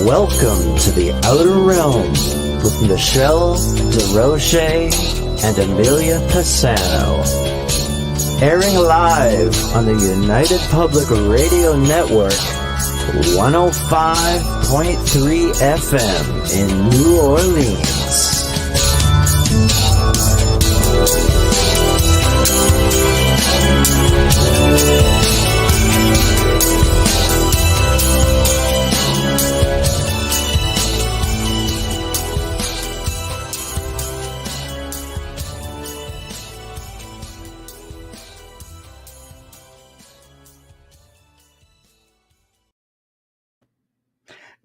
Welcome to the Outer Realm with Michelle DeRoche and Amelia Pisano. Airing live on the United Public Radio Network, 105.3 FM in New Orleans.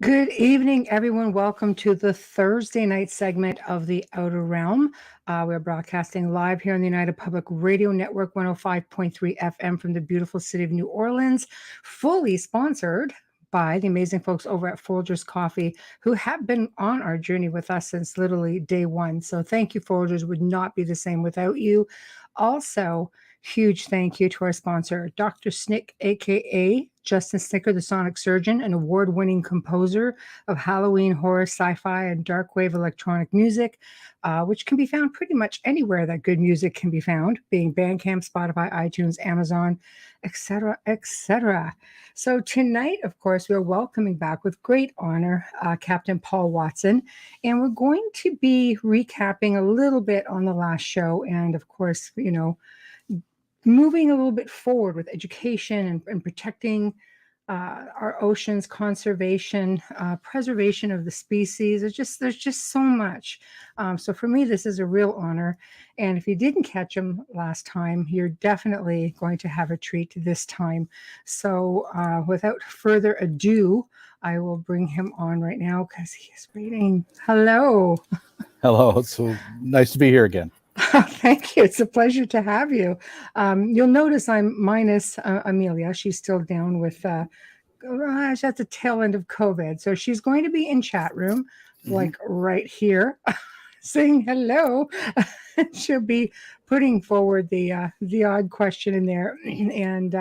Good evening, everyone. Welcome to the Thursday night segment of the Outer Realm. We're broadcasting live here on the United Public Radio Network, 105.3 FM from the beautiful city of New Orleans, fully sponsored by the amazing folks over at Folgers Coffee, who have been on our journey with us since literally day one. So thank you, Folgers. Would not be the same without you. Also, huge thank you to our sponsor, Dr. Snick, aka Justin Snicker, the Sonic Surgeon, an award-winning composer of Halloween, horror, sci-fi, and dark wave electronic music, which can be found pretty much anywhere that good music can be found, being Bandcamp, Spotify, iTunes, Amazon, etc., etc. So tonight, of course, we're welcoming back with great honor Captain Paul Watson, and we're going to be recapping a little bit on the last show, and of course, you know, moving a little bit forward with education and protecting our oceans, conservation, preservation of the species. There's just so much. So for me, this is a real honor. And if you didn't catch him last time, you're definitely going to have a treat this time. So without further ado, I will bring him on right now because he is waiting. Hello. Hello. It's so nice to be here again. Thank you. It's a pleasure to have you. You'll notice I'm minus Amelia. She's still down with she's at the tail end of COVID. So she's going to be in chat room, like right here, saying hello. She'll be putting forward the odd question in there. And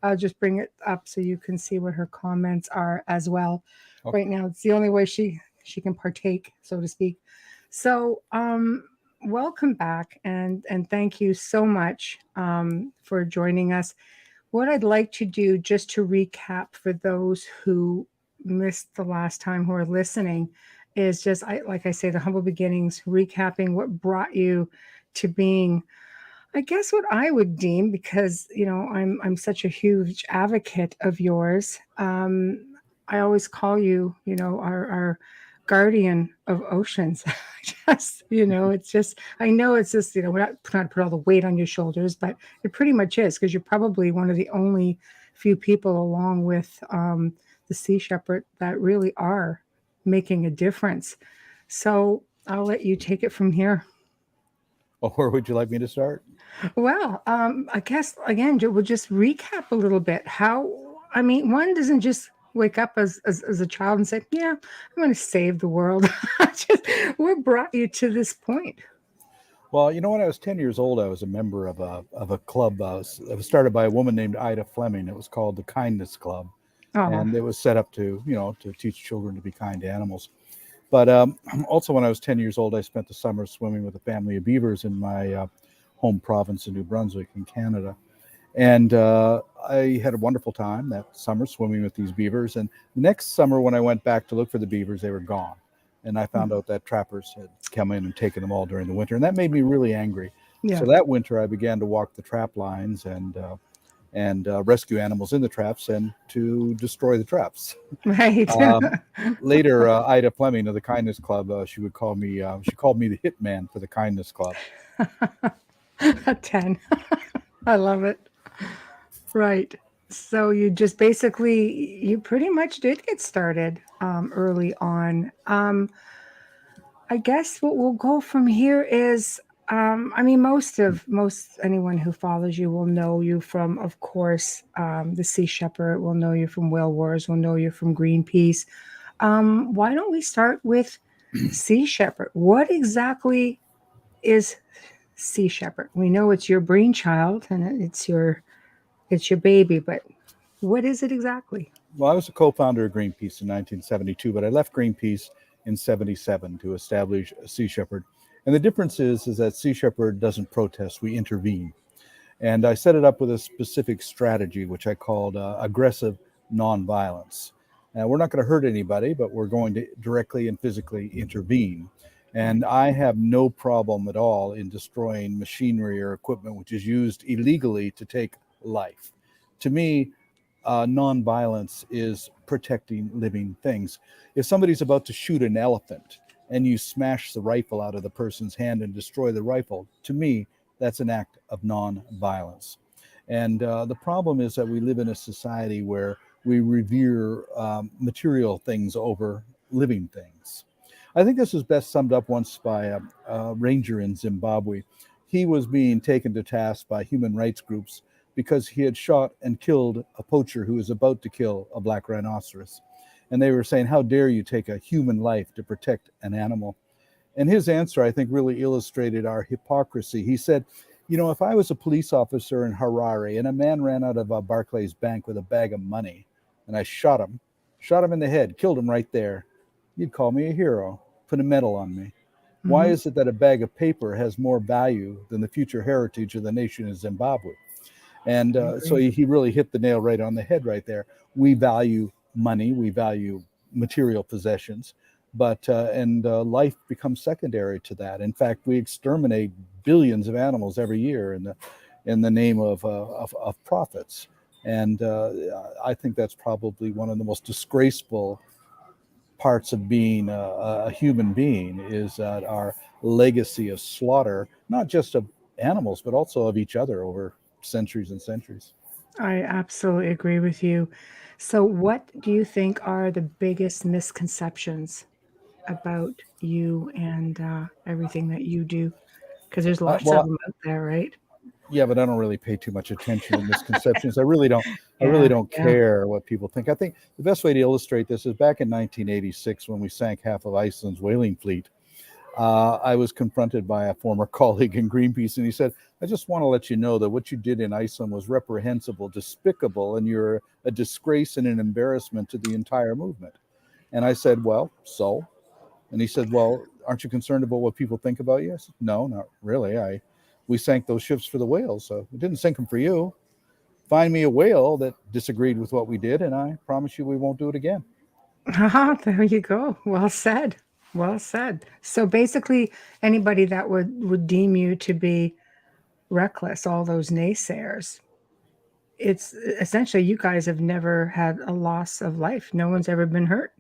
I'll just bring it up so you can see what her comments are as well. Okay. Right now, it's the only way she can partake, so to speak. So, welcome back, and thank you so much for joining us. What I'd like to do, just to recap for those who missed the last time who are listening, is just, like I say, the humble beginnings, recapping what brought you to being, I guess, what I would deem, because you know I'm such a huge advocate of yours. I always call you, you know, our guardian of oceans. Just, you know, it's just, I know it's just, you know, we're not trying to put all the weight on your shoulders, but it pretty much is, because you're probably one of the only few people, along with the Sea Shepherd, that really are making a difference. So I'll let you take it from here. Well, where would you like me to start? Well, I guess, again, we'll just recap a little bit. How, I mean, one doesn't just wake up as a child and say, yeah, I'm going to save the world. What brought you to this point? Well, you know, when I was 10 years old, I was a member of a club. It was started by a woman named Ida Fleming. It was called the Kindness Club. Oh. And it was set up to, you know, to teach children to be kind to animals. But also when I was 10 years old, I spent the summer swimming with a family of beavers in my home province of New Brunswick in Canada. And I had a wonderful time that summer swimming with these beavers. And the next summer, when I went back to look for the beavers, they were gone. And I found out that trappers had come in and taken them all during the winter. And that made me really angry. Yeah. So that winter, I began to walk the trap lines and rescue animals in the traps and to destroy the traps. Right. Later, Ida Fleming of the Kindness Club, she called me the hitman for the Kindness Club. A 10. I love it. Right. So you just basically, you pretty much did get started early on. I guess what we'll go from here is, I mean, most anyone who follows you will know you from, of course, the Sea Shepherd, will know you from Whale Wars, will know you from Greenpeace. Why don't we start with Sea Shepherd? What exactly is Sea Shepherd? We know it's your brainchild and it's your baby, but what is it exactly? Well, I was a co-founder of Greenpeace in 1972, but I left Greenpeace in 77 to establish Sea Shepherd. And the difference is that Sea Shepherd doesn't protest, we intervene. And I set it up with a specific strategy, which I called aggressive nonviolence. Now, we're not going to hurt anybody, but we're going to directly and physically intervene. And I have no problem at all in destroying machinery or equipment which is used illegally to take life. To me, nonviolence is protecting living things. If somebody's about to shoot an elephant and you smash the rifle out of the person's hand and destroy the rifle, to me, that's an act of nonviolence. And the problem is that we live in a society where we revere material things over living things. I think this was best summed up once by a ranger in Zimbabwe. He was being taken to task by human rights groups because he had shot and killed a poacher who was about to kill a black rhinoceros. And they were saying, how dare you take a human life to protect an animal? And his answer, I think, really illustrated our hypocrisy. He said, you know, if I was a police officer in Harare and a man ran out of a Barclays bank with a bag of money and I shot him in the head, killed him right there, you'd call me a hero, put a medal on me. Mm-hmm. Why is it that a bag of paper has more value than the future heritage of the nation of Zimbabwe? And so he really hit the nail right on the head right there. We value money, we value material possessions, but life becomes secondary to that. In fact, we exterminate billions of animals every year in the name of profits. And I think that's probably one of the most disgraceful parts of being a human being, is that our legacy of slaughter, not just of animals, but also of each other over centuries and centuries. I absolutely agree with you. So what do you think are the biggest misconceptions about you and everything that you do? Because there's lots of them out there, right? Yeah, but I don't really pay too much attention to misconceptions. I really don't care what people think. I think the best way to illustrate this is back in 1986 when we sank half of Iceland's whaling fleet. I was confronted by a former colleague in Greenpeace, and he said, I just want to let you know that what you did in Iceland was reprehensible, despicable, and you're a disgrace and an embarrassment to the entire movement. And I said, well, so? And he said, well, aren't you concerned about what people think about you? I said, no, not really. We sank those ships for the whales, so we didn't sink them for you. Find me a whale that disagreed with what we did, and I promise you we won't do it again. There you go. Well said. Well said. So basically, anybody that would deem you to be reckless, all those naysayers, it's essentially you guys have never had a loss of life. No one's ever been hurt.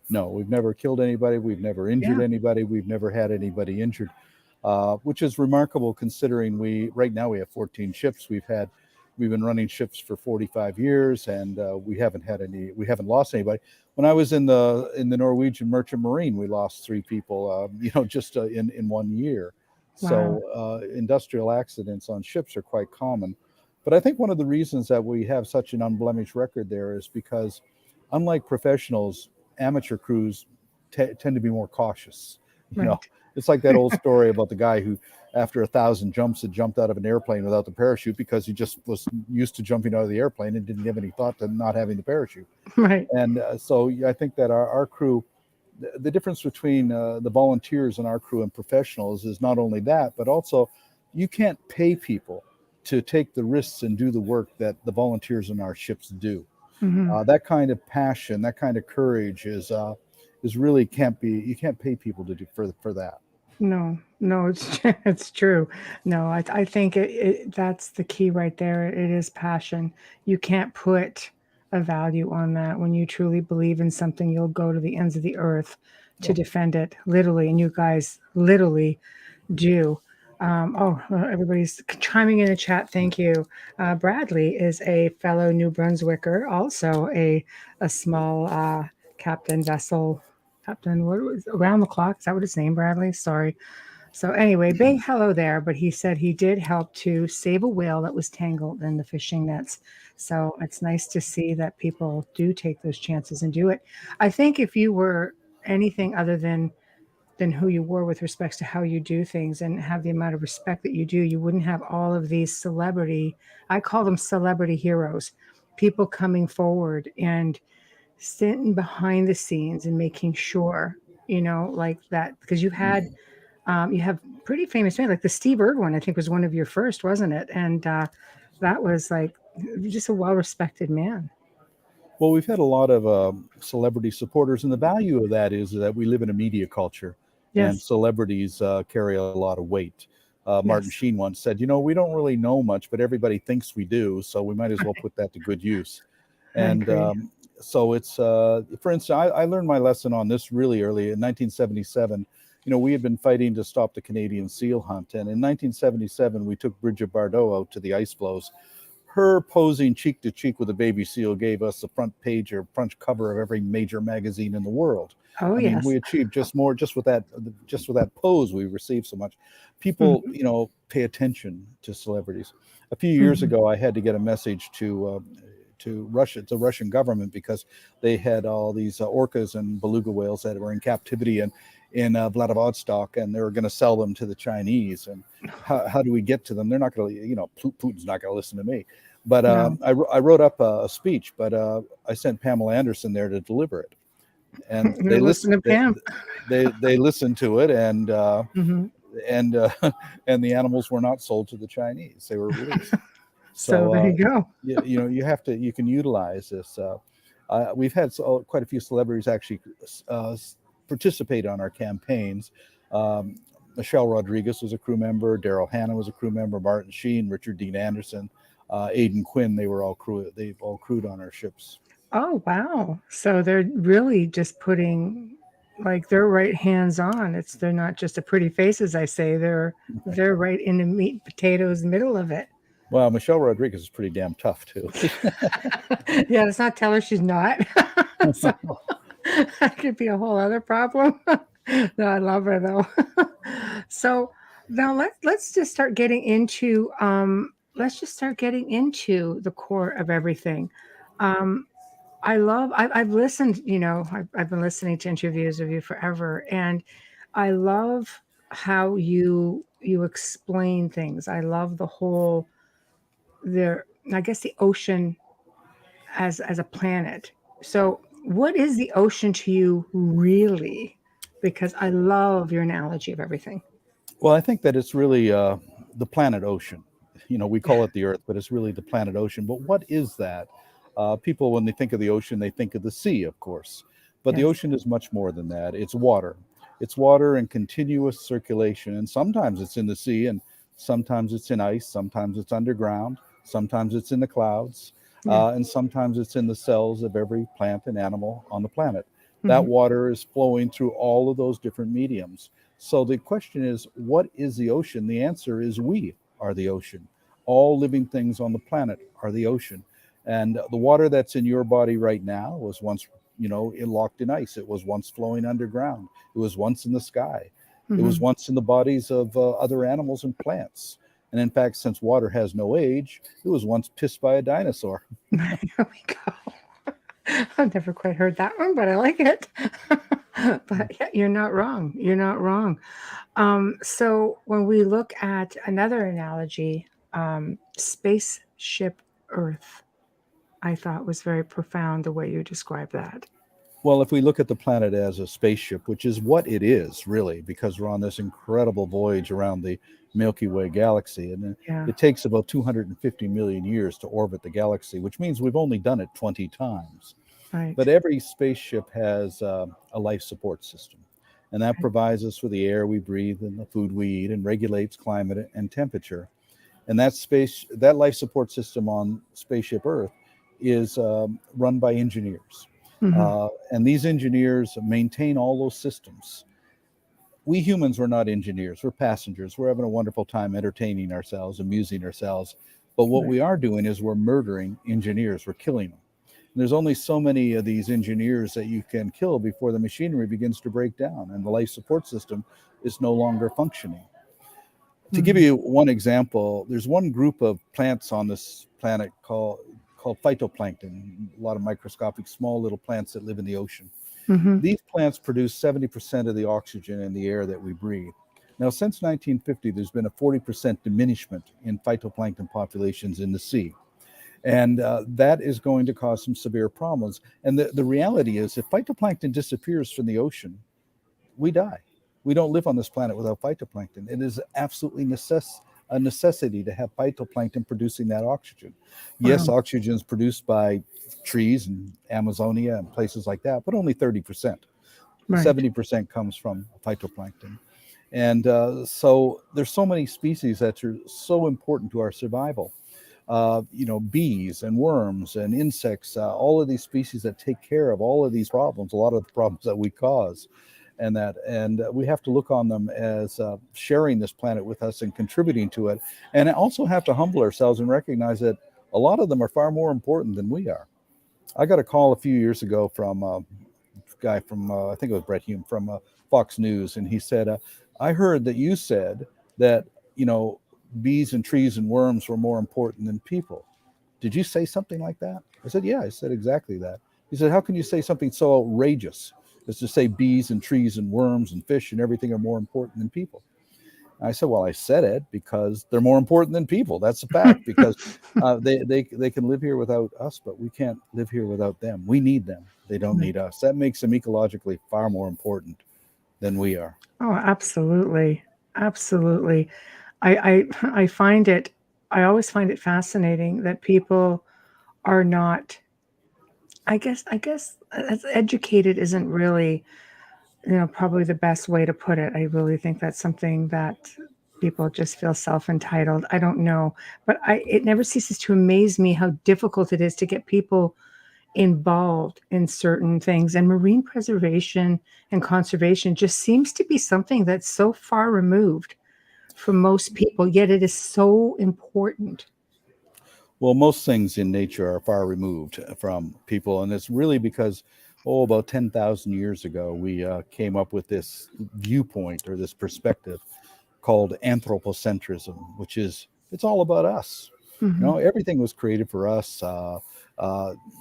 No, we've never killed anybody. We've never injured anybody. We've never had anybody injured, which is remarkable considering right now we have 14 ships. We've been running ships for 45 years, and we haven't lost anybody. When I was in the Norwegian Merchant Marine, we lost 3 people, just in 1 year. Wow. So industrial accidents on ships are quite common. But I think one of the reasons that we have such an unblemished record there is because, unlike professionals, amateur crews tend to be more cautious. You know, it's like that old story about the guy who, after 1,000 jumps, had jumped out of an airplane without the parachute because he just was used to jumping out of the airplane and didn't give any thought to not having the parachute. Right. And so I think that our crew, the difference between the volunteers in our crew and professionals is not only that, but also you can't pay people to take the risks and do the work that the volunteers in our ships do. Mm-hmm. That kind of passion, that kind of courage is really you can't pay people to do for that. No, it's true. No, I think that's the key right there. It is passion. You can't put a value on that. When you truly believe in something, you'll go to the ends of the earth to defend it, literally. And you guys literally do. Everybody's chiming in the chat. Thank you. Bradley is a fellow New Brunswicker, also a small captain vessel. Captain, what was around the clock? Is that what his name, Bradley? Sorry. So anyway, big hello there. But he said he did help to save a whale that was tangled in the fishing nets. So it's nice to see that people do take those chances and do it. I think if you were anything other than who you were with respects to how you do things and have the amount of respect that you do, you wouldn't have all of these I call them celebrity heroes, people coming forward and sitting behind the scenes and making sure, like that, because you have pretty famous men, like the Steve Irwin, I think was one of your first, wasn't it? And that was like just a well-respected man. Well, we've had a lot of celebrity supporters, and the value of that is that we live in a media culture, and Yes. celebrities carry a lot of weight. Martin Yes. Sheen once said, we don't really know much, but everybody thinks we do, so we might as well put that to good use. I And agree. so it's, for instance, I learned my lesson on this really early in 1977. We had been fighting to stop the Canadian seal hunt, and in 1977, we took Bridget Bardot out to the ice floes. Her posing cheek to cheek with a baby seal gave us the front page or front cover of every major magazine in the world. Oh, I mean, yes. we achieved just with that pose. We received so much. People, pay attention to celebrities. A few years ago, I had to get a message to Russia, the Russian government, because they had all these orcas and beluga whales that were in captivity in Vladivostok, and they were going to sell them to the Chinese. And how do we get to them? They're not going to, Putin's not going to listen to me. But No. I wrote up a speech, but I sent Pamela Anderson there to deliver it, and they Listen listened. to Pam. They listened to it, and and the animals were not sold to the Chinese; they were released. So there you go. You can utilize this. We've had quite a few celebrities actually participate on our campaigns. Michelle Rodriguez was a crew member. Daryl Hannah was a crew member. Martin Sheen, Richard Dean Anderson, Aidan Quinn. They've all crewed on our ships. Oh, wow. So they're really just putting, like, they're right hands on. They're not just a pretty face, as I say. They're right in the meat and potatoes middle of it. Well, Michelle Rodriguez is pretty damn tough too. Yeah, let's not tell her she's not. So that could be a whole other problem. No, I love her though. So now let's just start getting into the core of everything. I've listened, I've been listening to interviews of you forever, and I love how you explain things. I love the whole I guess the ocean as a planet. So what is the ocean to you really? Because I love your analogy of everything. Well, I think that it's really the planet ocean. We call it the Earth, but it's really the planet ocean. But what is that? People, when they think of the ocean, they think of the sea, of course. But the Yes. ocean is much more than that. It's water. It's water in continuous circulation. And sometimes it's in the sea, and sometimes it's in ice. Sometimes it's underground. Sometimes it's in the clouds. Yeah. And sometimes it's in the cells of every plant and animal on the planet. That water is flowing through all of those different mediums. So the question is, what is the ocean? The answer is we are the ocean. All living things on the planet are the ocean. And the water that's in your body right now was once, locked in ice. It was once flowing underground. It was once in the sky. It was once in the bodies of other animals and plants. And in fact, since water has no age, it was once pissed by a dinosaur. There we go. I've never quite heard that one, but I like it. But yeah, you're not wrong. You're not wrong. So when we look at another analogy, spaceship Earth, I thought was very profound the way you described that. Well, if we look at the planet as a spaceship, which is what it is really, because we're on this incredible voyage around the Milky Way galaxy, and it takes about 250 million years to orbit the galaxy, which means we've only done it 20 times. Right. But every spaceship has a life support system, and that provides us with the air we breathe and the food we eat, and regulates climate and temperature. And that life support system on spaceship Earth is run by engineers. And these engineers maintain all those systems. We humans were not engineers. We're passengers. We're having a wonderful time entertaining ourselves, amusing ourselves. But what we are doing is we're murdering engineers. We're killing them. And there's only so many of these engineers that you can kill before the machinery begins to break down and the life support system is no longer functioning. To give you one example, there's one group of plants on this planet called phytoplankton, a lot of microscopic small little plants that live in the ocean. These plants produce 70% of the oxygen in the air that we breathe. Now, since 1950, there's been a 40% diminishment in phytoplankton populations in the sea. And that is going to cause some severe problems. And the reality is, if phytoplankton disappears from the ocean, we die. We don't live on this planet without phytoplankton. It is absolutely a necessity to have phytoplankton producing that oxygen. Yes, oxygen is produced by trees and Amazonia and places like that, but only 30%. Right. 70% comes from phytoplankton. And so there's so many species that are so important to our survival. Bees and worms and insects, all of these species that take care of all of these problems, a lot of the problems that we cause. And we have to look on them as sharing this planet with us and contributing to it. And also have to humble ourselves and recognize that a lot of them are far more important than we are. I got a call a few years ago from a guy from, I think it was Brett Hume from Fox News. And he said, I heard that you said that, bees and trees and worms were more important than people. Did you say something like that? I said, yeah, I said exactly that. He said, how can you say something so outrageous as to say bees and trees and worms and fish and everything are more important than people? I said, well, I said it because they're more important than people. That's a fact, because they can live here without us, but we can't live here without them. We need them. They don't need us. That makes them ecologically far more important than we are. Oh, absolutely. Absolutely. I always find it fascinating that people are not, I guess as educated isn't really, probably the best way to put it. I really think that's something that people just feel self-entitled. I don't know, but it never ceases to amaze me how difficult it is to get people involved in certain things. And marine preservation and conservation just seems to be something that's so far removed from most people, yet it is so important. Well, most things in nature are far removed from people, and it's really because, about 10,000 years ago, we came up with this viewpoint or this perspective called anthropocentrism, which is, it's all about us. Everything was created for us.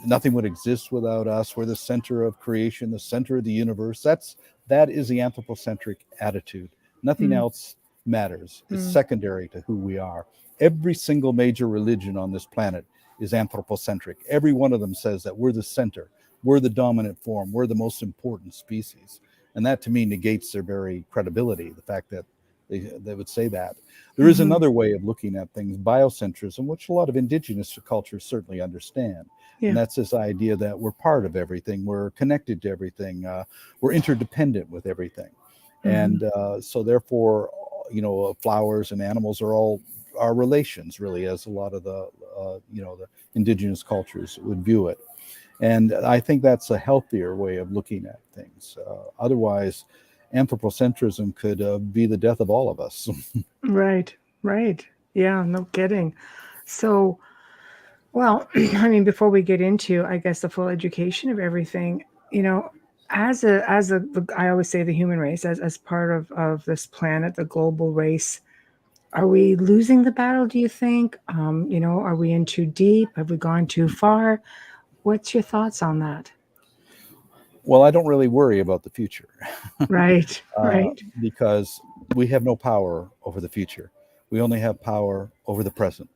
Nothing would exist without us. We're the center of creation, the center of the universe. That is the anthropocentric attitude. Nothing else matters. It's secondary to who we are. Every single major religion on this planet is anthropocentric. Every one of them says that we're the center, we're the dominant form, we're the most important species. And that, to me, negates their very credibility, the fact that they would say that. There is another way of looking at things, biocentrism, which a lot of indigenous cultures certainly understand. And that's this idea that we're part of everything, we're connected to everything, we're interdependent with everything. And so therefore, flowers and animals are all our relations, really, as a lot of the indigenous cultures would view it. And I think that's a healthier way of looking at things. Otherwise, anthropocentrism could be the death of all of us. Right. Yeah, no kidding. So, well, I mean, before we get into, I guess, the full education of everything, as I always say, the human race, as part of this planet, the global race, are we losing the battle, do you think? Are we in too deep? Have we gone too far? What's your thoughts on that? Well, I don't really worry about the future. Right. Because we have no power over the future. We only have power over the present.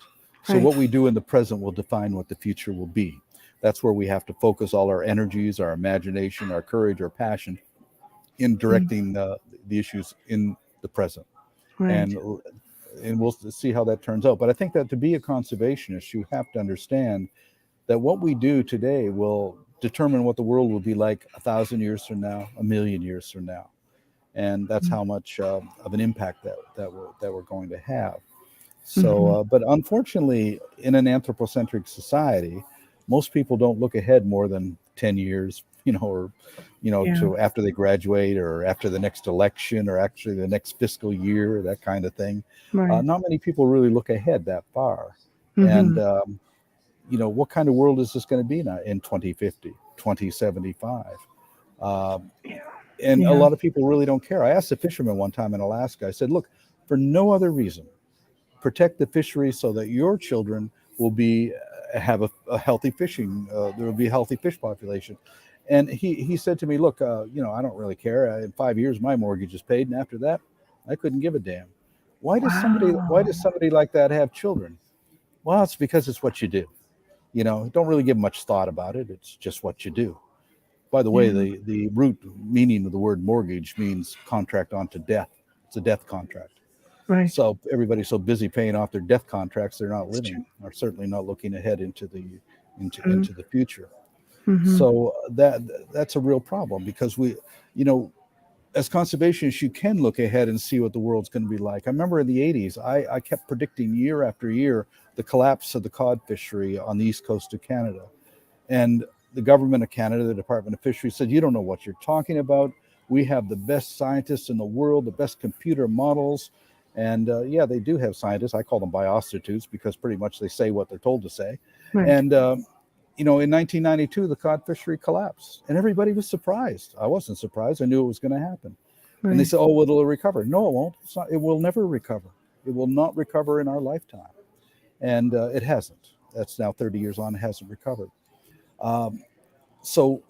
So what we do in the present will define what the future will be. That's where we have to focus all our energies, our imagination, our courage, our passion in directing the issues in the present. And we'll see how that turns out. But I think that to be a conservationist, you have to understand that what we do today will determine what the world will be like 1,000 years from now, 1,000,000 years from now. And that's how much of an impact that we're going to have. So, but unfortunately, in an anthropocentric society, most people don't look ahead more than 10 years, to after they graduate or after the next election or actually the next fiscal year, that kind of thing. Not many people really look ahead that far. And, what kind of world is this going to be now in 2050, 2075? And a lot of people really don't care. I asked a fisherman one time in Alaska, I said, look, for no other reason, protect the fishery so that your children will have a healthy fishing, there will be a healthy fish population. And he said to me, look, I don't really care. In 5 years, my mortgage is paid. And after that, I couldn't give a damn. Why does somebody like that have children? Well, it's because it's what you do. don't really give much thought about it. It's just what you do. By the way, the root meaning of the word mortgage means contract onto death. It's a death contract. Right. So everybody's so busy paying off their death contracts, they're not That's living, or certainly not looking ahead into the future. Mm-hmm. So that's a real problem, because we, as conservationists, you can look ahead and see what the world's going to be like. I remember in the 80s, I kept predicting year after year the collapse of the cod fishery on the east coast of Canada. And the government of Canada, the Department of Fisheries, said, you don't know what you're talking about. We have the best scientists in the world, the best computer models. And they do have scientists. I call them biostitutes, because pretty much they say what they're told to say. Right. And, in 1992, the cod fishery collapsed, and everybody was surprised. I wasn't surprised. I knew it was going to happen. Right. And they said, well, it'll recover. No, it won't. It's not, it will never recover. It will not recover in our lifetime. And it hasn't. That's now 30 years on, it hasn't recovered. So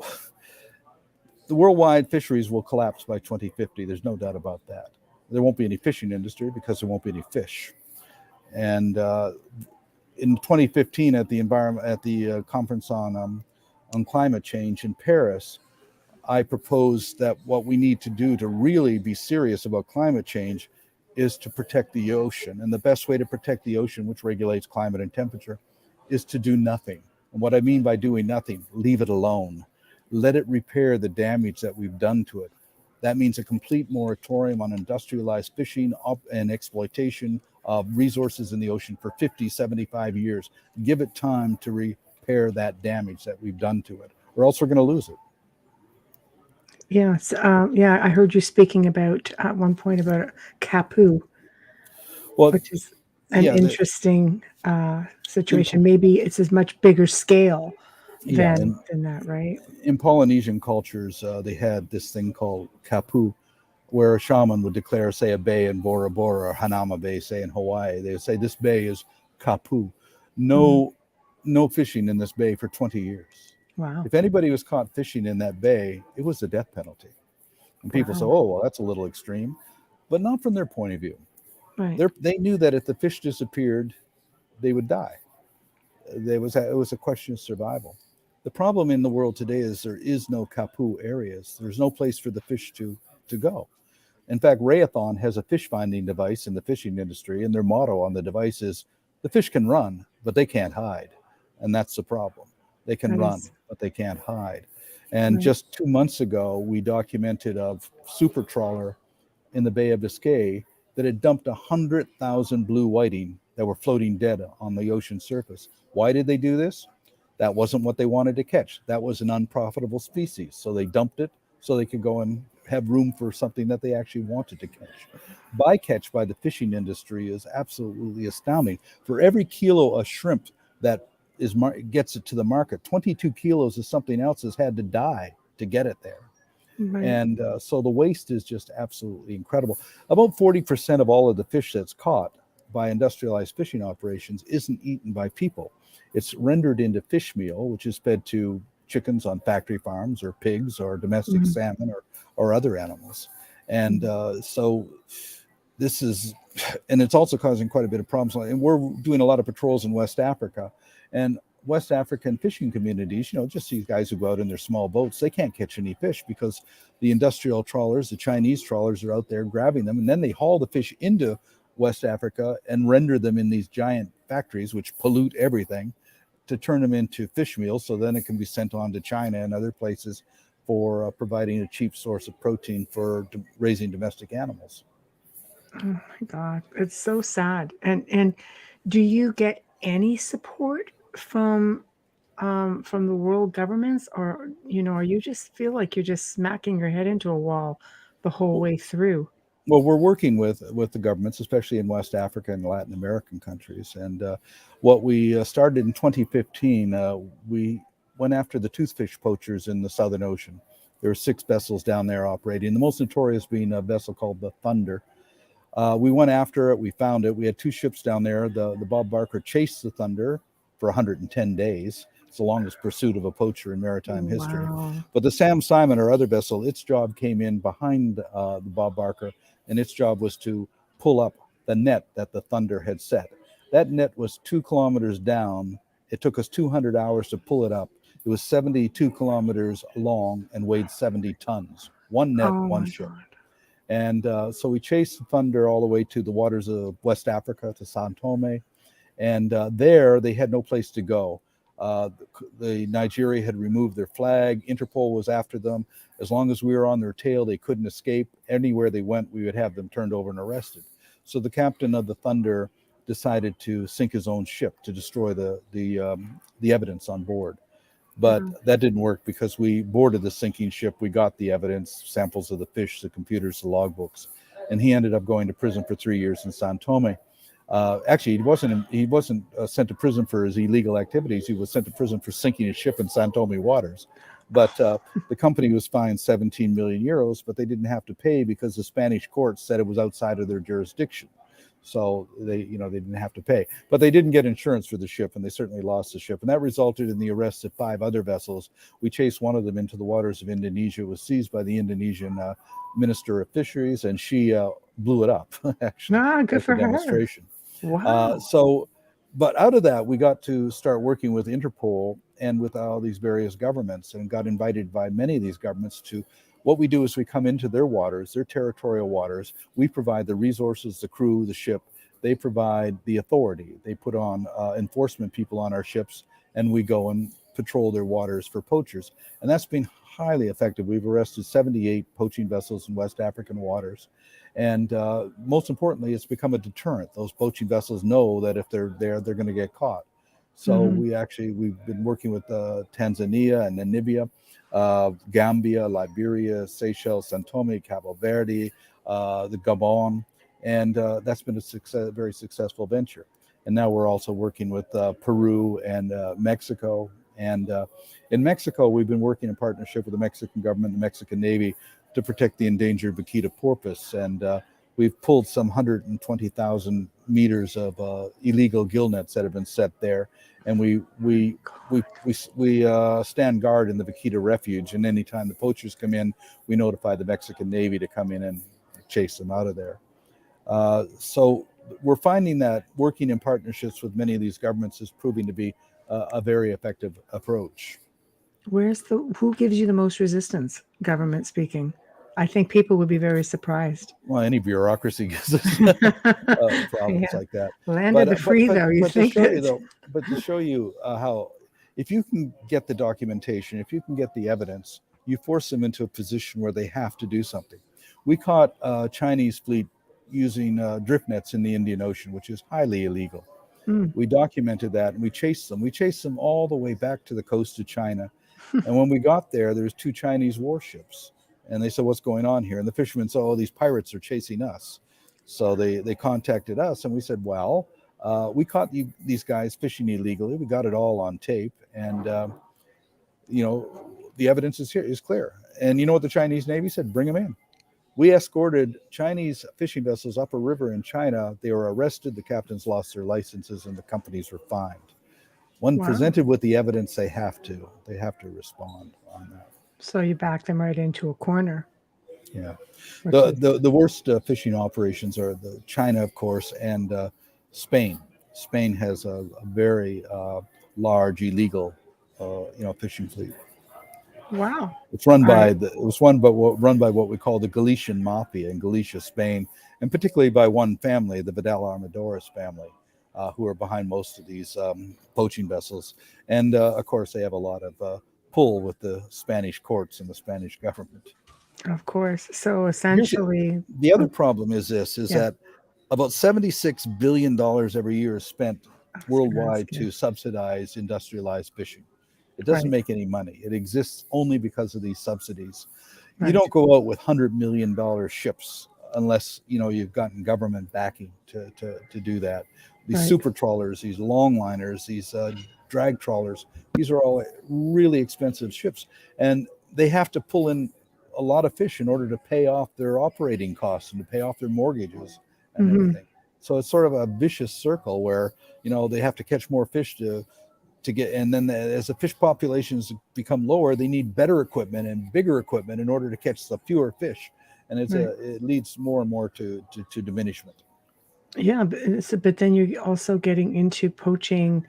the worldwide fisheries will collapse by 2050. There's no doubt about that. There won't be any fishing industry because there won't be any fish. And in 2015, at the conference on climate change in Paris, I proposed that what we need to do to really be serious about climate change is to protect the ocean. And the best way to protect the ocean, which regulates climate and temperature, is to do nothing. And what I mean by doing nothing, leave it alone. Let it repair the damage that we've done to it. That means a complete moratorium on industrialized fishing and exploitation of resources in the ocean for 50, 75 years. Give it time to repair that damage that we've done to it, or else we're going to lose it. Yes. I heard you speaking about at one point about Kapu, which is an interesting situation. Maybe it's a much bigger scale than that, right? In Polynesian cultures, they had this thing called Kapu, where a shaman would declare, say, a bay in Bora Bora or Hanama Bay, say in Hawaii. They would say, this bay is Kapu. No fishing in this bay for 20 years. Wow. If anybody was caught fishing in that bay, it was the death penalty. And people say, oh, well, that's a little extreme. But not from their point of view. Right. They knew that if the fish disappeared, they would die. It was a question of survival. The problem in the world today is there is no Kapu areas. There's no place for the fish to go. In fact, Rayathon has a fish finding device in the fishing industry, and their motto on the device is, the fish can run, but they can't hide. And that's the problem. They can run, but they can't hide. And just 2 months ago, we documented a super trawler in the Bay of Biscay that had dumped 100,000 blue whiting that were floating dead on the ocean surface. Why did they do this? That wasn't what they wanted to catch. That was an unprofitable species. So they dumped it so they could go and have room for something that they actually wanted to catch. Bycatch by the fishing industry is absolutely astounding. For every kilo of shrimp that gets it to the market, 22 kilos of something else has had to die to get it there. Right. And so the waste is just absolutely incredible. About 40% of all of the fish that's caught by industrialized fishing operations isn't eaten by people. It's rendered into fish meal, which is fed to chickens on factory farms, or pigs, or domestic salmon, or other animals. And so this is, and it's also causing quite a bit of problems. And we're doing a lot of patrols in West Africa, and West African fishing communities, just these guys who go out in their small boats, they can't catch any fish because the industrial trawlers, the Chinese trawlers, are out there grabbing them, and then they haul the fish into West Africa and render them in these giant factories, which pollute everything, to turn them into fish meal, so then it can be sent on to China and other places for providing a cheap source of protein for raising domestic animals. Oh my God, it's so sad. And do you get any support from the world governments, or or you just feel like you're just smacking your head into a wall the whole way through? Well, we're working with the governments, especially in West Africa and Latin American countries. And what we started in 2015, we went after the toothfish poachers in the Southern Ocean. There are 6 vessels down there operating, the most notorious being a vessel called the Thunder. We went after it. We found it. We had 2 ships down there. The Bob Barker chased the Thunder for 110 days. It's the longest pursuit of a poacher in maritime history. But the Sam Simon, our other vessel, its job came in behind the Bob Barker, and its job was to pull up the net that the Thunder had set. That net was 2 kilometers down. It took us 200 hours to pull it up. It was 72 kilometers long and weighed 70 tons. One net, one ship. God. And so we chased the thunder all the way to the waters of West Africa, to Sao Tome. And there they had no place to go. The Nigeria had removed their flag. Interpol was after them. As long as we were on their tail, they couldn't escape. Anywhere they went, we would have them turned over and arrested. So the captain of the Thunder decided to sink his own ship to destroy the evidence on board. But that didn't work because we boarded the sinking ship. We got the evidence, samples of the fish, the computers, the logbooks, and he ended up going to prison for 3 years in Sao Tome. Actually, he wasn't sent to prison for his illegal activities. He was sent to prison for sinking his ship in Sao Tome waters. But the company was fined 17 million euros, but they didn't have to pay because the Spanish courts said it was outside of their jurisdiction. So they didn't have to pay, but they didn't get insurance for the ship, and they certainly lost the ship, and that resulted in the arrest of 5 other vessels. We chased one of them into the waters of Indonesia. It was seized by the Indonesian Minister of Fisheries, and she blew it up. Actually, good for demonstration. Her. Wow. But out of that, we got to start working with Interpol and with all these various governments, and got invited by many of these governments to. What we do is we come into their waters, their territorial waters. We provide the resources, the crew, the ship. They provide the authority. They put on enforcement people on our ships, and we go and patrol their waters for poachers. And that's been highly effective. We've arrested 78 poaching vessels in West African waters. And most importantly, it's become a deterrent. Those poaching vessels know that if they're there, they're going to get caught. So we've been working with Tanzania and Namibia, Gambia, Liberia, Seychelles, Sao Tome, Cabo Verde, the Gabon, and that's been a very successful venture. And now we're also working with Peru and Mexico. And in Mexico, we've been working in partnership with the Mexican government and the Mexican Navy to protect the endangered vaquita porpoise. And we've pulled some 120,000 meters of illegal gill nets that have been set there. And we stand guard in the vaquita refuge. And anytime the poachers come in, we notify the Mexican Navy to come in and chase them out of there. So we're finding that working in partnerships with many of these governments is proving to be a very effective approach. Who gives you the most resistance, government speaking? I think people would be very surprised. Well, any bureaucracy gives us problems like that. Land of the free, though. But to show you how, if you can get the documentation, if you can get the evidence, you force them into a position where they have to do something. We caught a Chinese fleet using drift nets in the Indian Ocean, which is highly illegal. We documented that, and we chased them. We chased them all the way back to the coast of China. And when we got there, there's 2 Chinese warships. And they said, what's going on here? And the fishermen said, oh, these pirates are chasing us. So they contacted us, and we said, well, we caught these guys fishing illegally. We got it all on tape. And, the evidence is clear. And you know what the Chinese Navy said? Bring them in. We escorted Chinese fishing vessels up a river in China. They were arrested. The captains lost their licenses, and the companies were fined. When presented with the evidence, they have to respond on that. So you back them right into a corner. Yeah. The worst fishing operations are the China, of course, and Spain. Spain has a very large illegal, fishing fleet. Wow. It's run by what we call the Galician Mafia in Galicia, Spain, and particularly by one family, the Vidal Armadores family, who are behind most of these poaching vessels. And of course, they have a lot of pull with the Spanish courts and the Spanish government. Of course. So essentially, the other problem is that about $76 billion every year is spent worldwide to subsidize industrialized fishing. It doesn't make any money. It exists only because of these subsidies. You don't go out with $100 million ships unless you've gotten government backing to do that. These super trawlers, these longliners, these drag trawlers, these are all really expensive ships, and they have to pull in a lot of fish in order to pay off their operating costs and to pay off their mortgages and everything. So it's sort of a vicious circle where they have to catch more fish to get, and then as the fish populations become lower, they need better equipment and bigger equipment in order to catch the fewer fish, and it leads more and more to diminishment. Yeah, but then you're also getting into poaching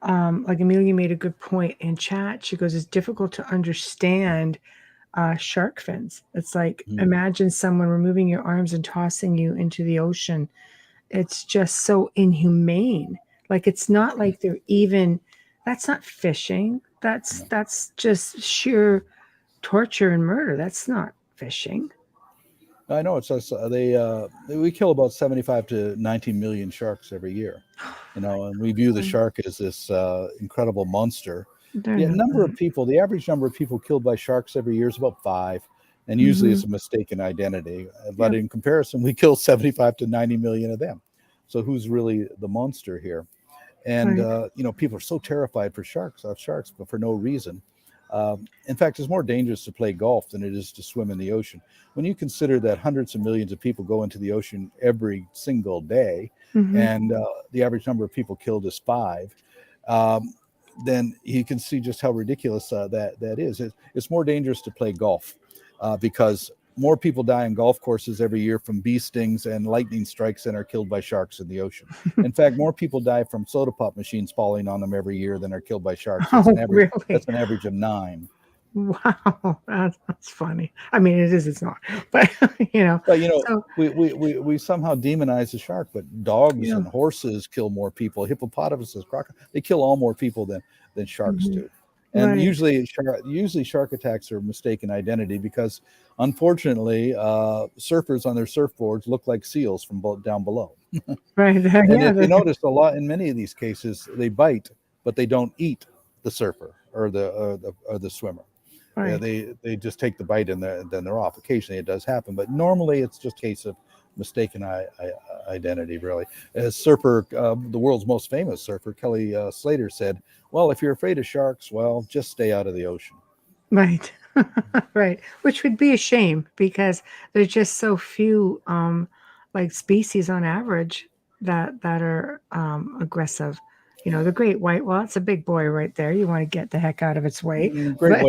like Amelia made a good point in chat. She goes, it's difficult to understand shark fins. It's like, imagine someone removing your arms and tossing you into the ocean. It's just so inhumane. Like, it's not like they're even, that's not fishing. That's just sheer torture and murder. That's not fishing. I know it's us. We kill about 75 to 90 million sharks every year, and we view the shark as this incredible monster. The average number of people killed by sharks every year is about 5, and usually it's a mistaken identity. But in comparison, we kill 75 to 90 million of them. So who's really the monster here? And people are so terrified of sharks, but for no reason. In fact, it's more dangerous to play golf than it is to swim in the ocean. When you consider that hundreds of millions of people go into the ocean every single day, and the average number of people killed is 5, then you can see just how ridiculous that is. It's more dangerous to play golf because more people die on golf courses every year from bee stings and lightning strikes than are killed by sharks in the ocean. In fact, more people die from soda pop machines falling on them every year than are killed by sharks. That's an average of 9. Wow, that's funny. I mean, it is. It's not, but so, we somehow demonize the shark, but dogs and horses kill more people. Hippopotamuses, crocodiles, they kill all more people than sharks do. And usually shark attacks are mistaken identity because, unfortunately, surfers on their surfboards look like seals from down below. And if you notice a lot in many of these cases, they bite, but they don't eat the surfer or the swimmer. They just take the bite and then they're off. Occasionally it does happen, but normally it's just a case of mistaken identity, really. As surfer, the world's most famous surfer, Kelly Slater, said, well, if you're afraid of sharks, well, just stay out of the ocean. Right. Right. Which would be a shame because there's just so few like species on average that are aggressive. The great white, well, it's a big boy right there. You want to get the heck out of its way. Great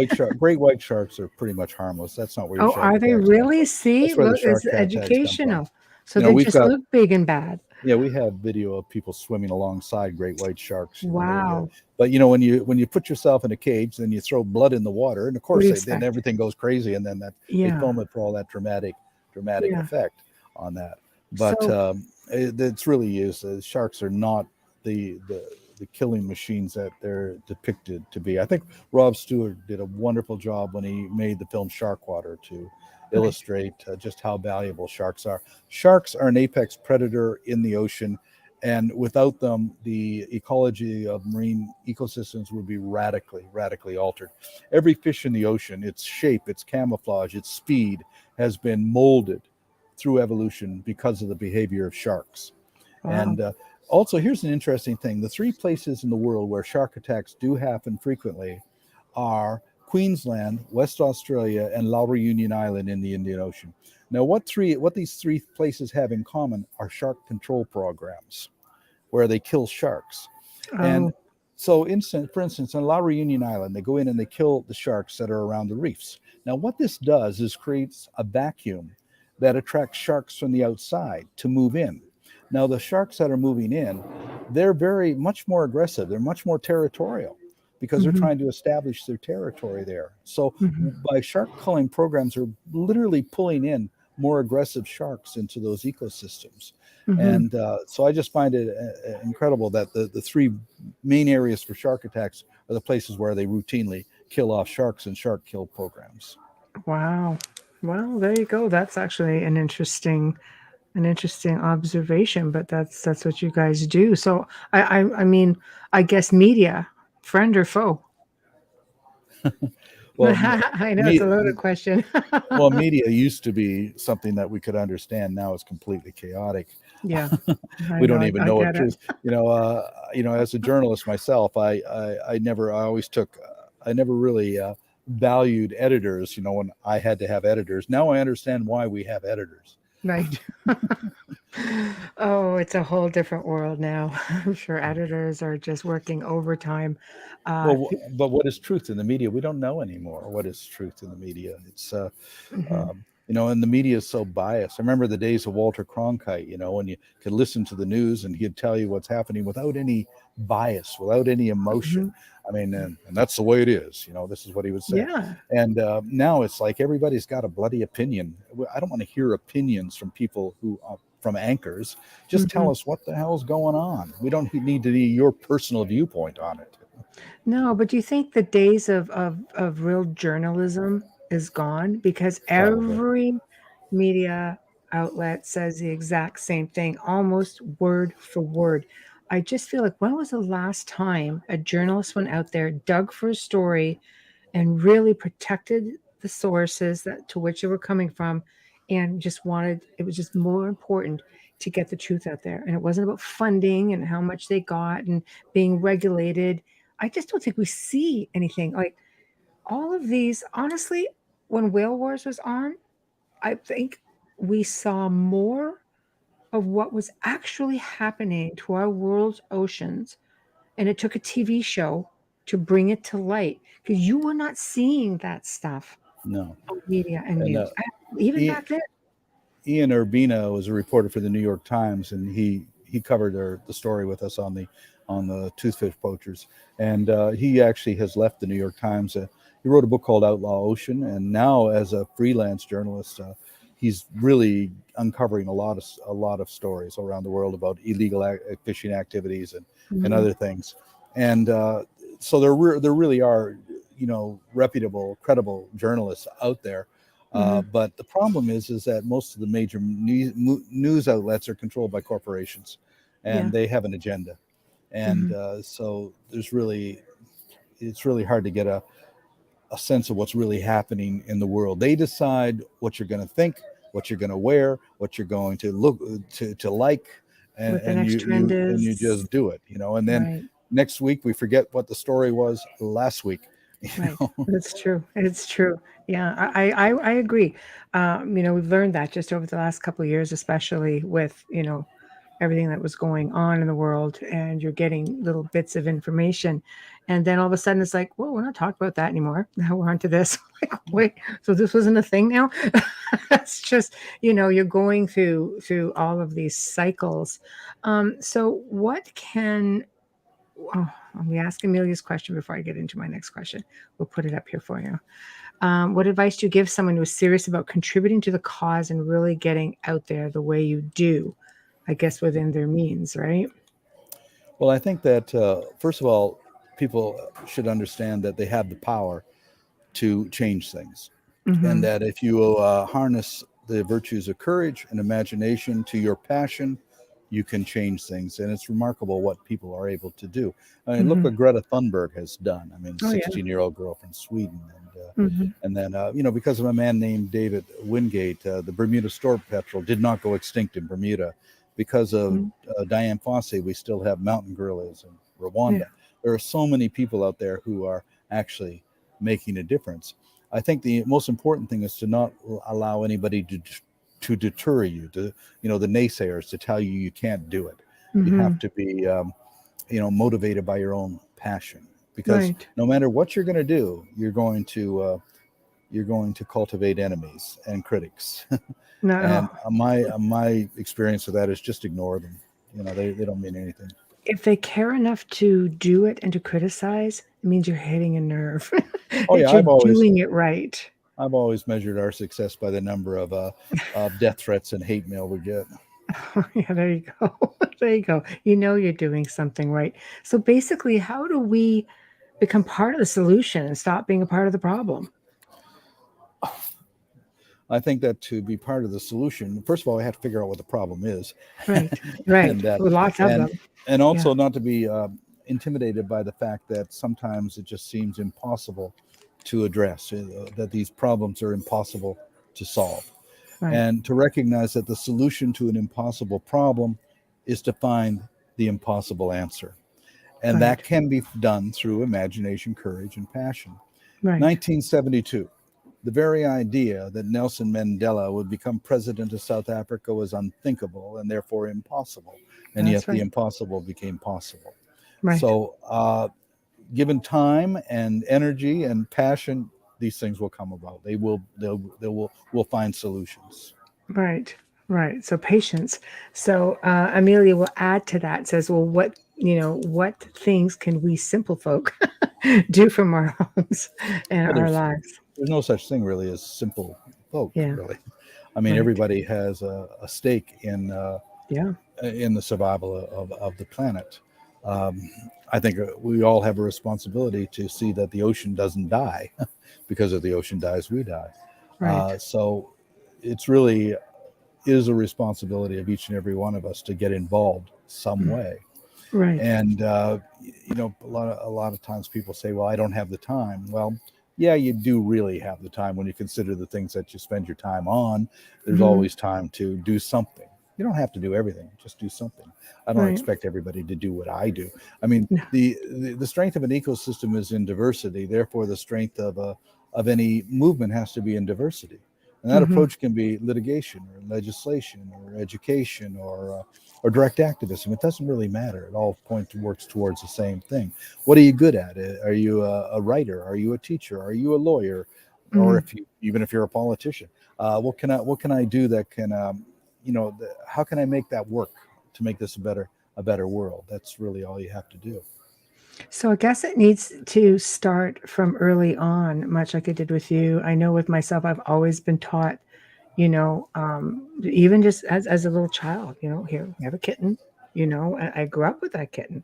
white sharks are pretty much harmless. That's not where your shark are they really? See, look, it's educational. So they just look big and bad. Yeah, we have video of people swimming alongside great white sharks. Wow. But when you put yourself in a cage, then you throw blood in the water, and of course then everything goes crazy, and then they film it for all that dramatic effect on that. But it's really used. Sharks are not the killing machines that they're depicted to be. I think Rob Stewart did a wonderful job when he made the film Sharkwater to illustrate just how valuable sharks are. Sharks are an apex predator in the ocean, and without them, the ecology of marine ecosystems would be radically altered. Every fish in the ocean, its shape, its camouflage, its speed has been molded through evolution because of the behavior of sharks. Wow. And also, here's an interesting thing. The 3 places in the world where shark attacks do happen frequently are Queensland, West Australia, and La Reunion Island in the Indian Ocean. Now, what these 3 places have in common are shark control programs where they kill sharks. And so, for instance, on La Reunion Island, they go in and they kill the sharks that are around the reefs. Now, what this does is creates a vacuum that attracts sharks from the outside to move in. Now, the sharks that are moving in, they're very much more aggressive. They're much more territorial because they're trying to establish their territory there. So by shark culling programs are literally pulling in more aggressive sharks into those ecosystems. And so I just find it incredible that the 3 main areas for shark attacks are the places where they routinely kill off sharks and shark kill programs. Wow. Well, there you go. That's actually an interesting observation, but that's what you guys do. So I mean, I guess media, friend or foe? Well, I know it's a loaded question. Well, media used to be something that we could understand. Now it's completely chaotic. Yeah, we don't even know what truth. As a journalist myself, I never really valued editors. When I had to have editors. Now I understand why we have editors. Right. Oh, it's a whole different world now. I'm sure editors are just working overtime. But what is truth in the media? We don't know anymore. What is truth in the media? It's And the media is so biased. I remember the days of Walter Cronkite, when you could listen to the news and he'd tell you what's happening without any bias, without any emotion. I mean, and that's the way it is. This is what he would say. Yeah. And now it's like everybody's got a bloody opinion. I don't want to hear opinions from people who from anchors. Just tell us what the hell's going on. We don't need to be your personal viewpoint on it. No, but do you think the days of real journalism is gone? Because every media outlet says the exact same thing, almost word for word. I just feel like, when was the last time a journalist went out there, dug for a story, and really protected the sources to which they were coming from, and it was just more important to get the truth out there. And it wasn't about funding and how much they got and being regulated. I just don't think we see anything like all of these. Honestly, when Whale Wars was on, I think we saw more of what was actually happening to our world's oceans. And it took a TV show to bring it to light, because you were not seeing that stuff on media and news. Even back then. Ian Urbina was a reporter for the New York Times, and he covered the story with us on the toothfish poachers. And he actually has left the New York Times. He wrote a book called Outlaw Ocean, and now as a freelance journalist, he's really uncovering a lot of stories around the world about illegal fishing activities and other things. And so there really are, reputable, credible journalists out there. But the problem is that most of the major news outlets are controlled by corporations, and they have an agenda. And so it's really hard to get a sense of what's really happening in the world. They decide what you're going to think, what you're going to wear, what you're going to look to like, and you just do it, And then next week we forget what the story was last week. Right. It's true. It's true. Yeah, I agree. We've learned that just over the last couple of years, especially with, everything that was going on in the world, and you're getting little bits of information. And then all of a sudden it's like, well, we're not talking about that anymore. Now we're onto this. Like, wait, so this wasn't a thing now? It's just, you're going through all of these cycles. So what can... Oh, let me ask Amelia's question before I get into my next question. We'll put it up here for you. What advice do you give someone who is serious about contributing to the cause and really getting out there the way you do, I guess, within their means, right? Well, I think that, first of all, people should understand that they have the power to change things. And that if you harness the virtues of courage and imagination to your passion, you can change things. And it's remarkable what people are able to do. I mean, look what Greta Thunberg has done. I mean, 16-year-old girl from Sweden. And then, because of a man named David Wingate, the Bermuda Stork Petrel did not go extinct in Bermuda. Because of Diane Fossey, we still have mountain gorillas in Rwanda. There are so many people out there who are actually making a difference. I think the most important thing is to not allow anybody to deter you, the naysayers, to tell you can't do it. You have to be, motivated by your own passion, because no matter what you're going to do, you're going to cultivate enemies and critics. And my experience of that is just ignore them. They don't mean anything. If they care enough to do it and to criticize, it means you're hitting a nerve. You're doing it right. I've always measured our success by the number of death threats and hate mail we get. Yeah, there you go. There you go. You're doing something right. So basically, how do we become part of the solution and stop being a part of the problem? I think that to be part of the solution, first of all, I have to figure out what the problem is. Right. and, lots of them. And also not to be intimidated by the fact that sometimes it just seems impossible to address, that these problems are impossible to solve. And to recognize that the solution to an impossible problem is to find the impossible answer. And that can be done through imagination, courage, and passion. 1972, the very idea that Nelson Mandela would become president of South Africa was unthinkable and therefore impossible. And yet the impossible became possible. So given time and energy and passion, these things will come about. We'll find solutions. Right, right. So patience. So Amelia will add to that. Says, well, what things can we simple folk do from our homes and Well, our lives? there's no such thing really as simple folk. Yeah. Really, I mean, Right. everybody has a stake Yeah. in the survival of the planet. Um, I think we all have a responsibility to see that the ocean doesn't die, because if the ocean dies, we die. Right. So it's really is a responsibility of each and every one of us to get involved some Mm. way. Right. And a lot of times people say, "Well, I don't have the time." Well, yeah, you do really have the time when you consider the things that you spend your time on. There's Mhm. always time to do something. You don't have to do everything; just do something. I don't Right. expect everybody to do what I do. I mean, No. the strength of an ecosystem is in diversity. Therefore, the strength of any movement has to be in diversity. And that Mhm. approach can be litigation or legislation or education or direct activism. It doesn't really matter. It all works towards the same thing. What are you good at? Are you a writer? Are you a teacher? Are you a lawyer? Or Mhm. even if you're a politician, what can I do that can how can I make that work to make this a better world? That's really all you have to do. So I guess it needs to start from early on, much like it did with you. I know with myself, I've always been taught, even just as a little child, here, we have a kitten, I grew up with that kitten.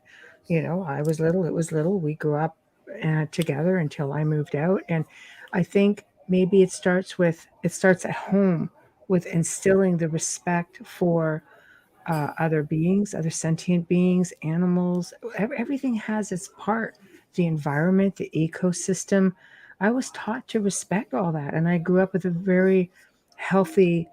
I was little, it was little. We grew up together until I moved out. And I think maybe it starts at home with instilling the respect for other beings, other sentient beings, animals. Everything has its part. The environment, the ecosystem. I was taught to respect all that, and I grew up with a very healthy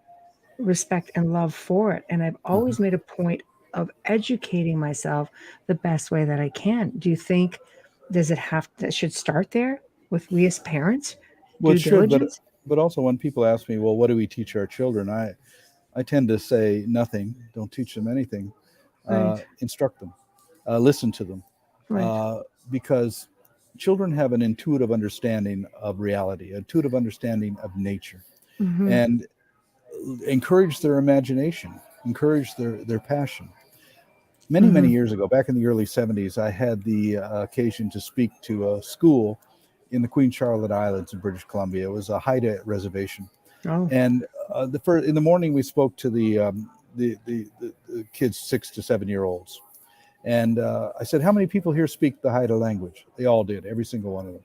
respect and love for it. And I've Mhm. always made a point of educating myself the best way that I can. Do you think that should start there with we as parents? Well, it Due should, diligence? but also when people ask me, well, what do we teach our children? I tend to say nothing. Don't teach them anything. Right, Instruct them, listen to them, right. uh, because children have an intuitive understanding of reality, intuitive understanding of nature, Mm-hmm. and encourage their imagination, encourage their passion. Many Mm-hmm. years ago, back in the early 70s, I had the occasion to speak to a school in the Queen Charlotte Islands in British Columbia. It was a Haida reservation. Oh, And in the morning, we spoke to the kids, 6 to 7 year olds. And I said, "How many people here speak the Haida language?" They all did, every single one of them.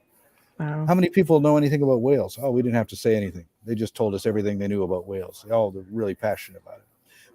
wow. "How many people know anything about whales?" "Oh, we didn't have to say anything. They just told us everything they knew about whales." They all were really passionate about it.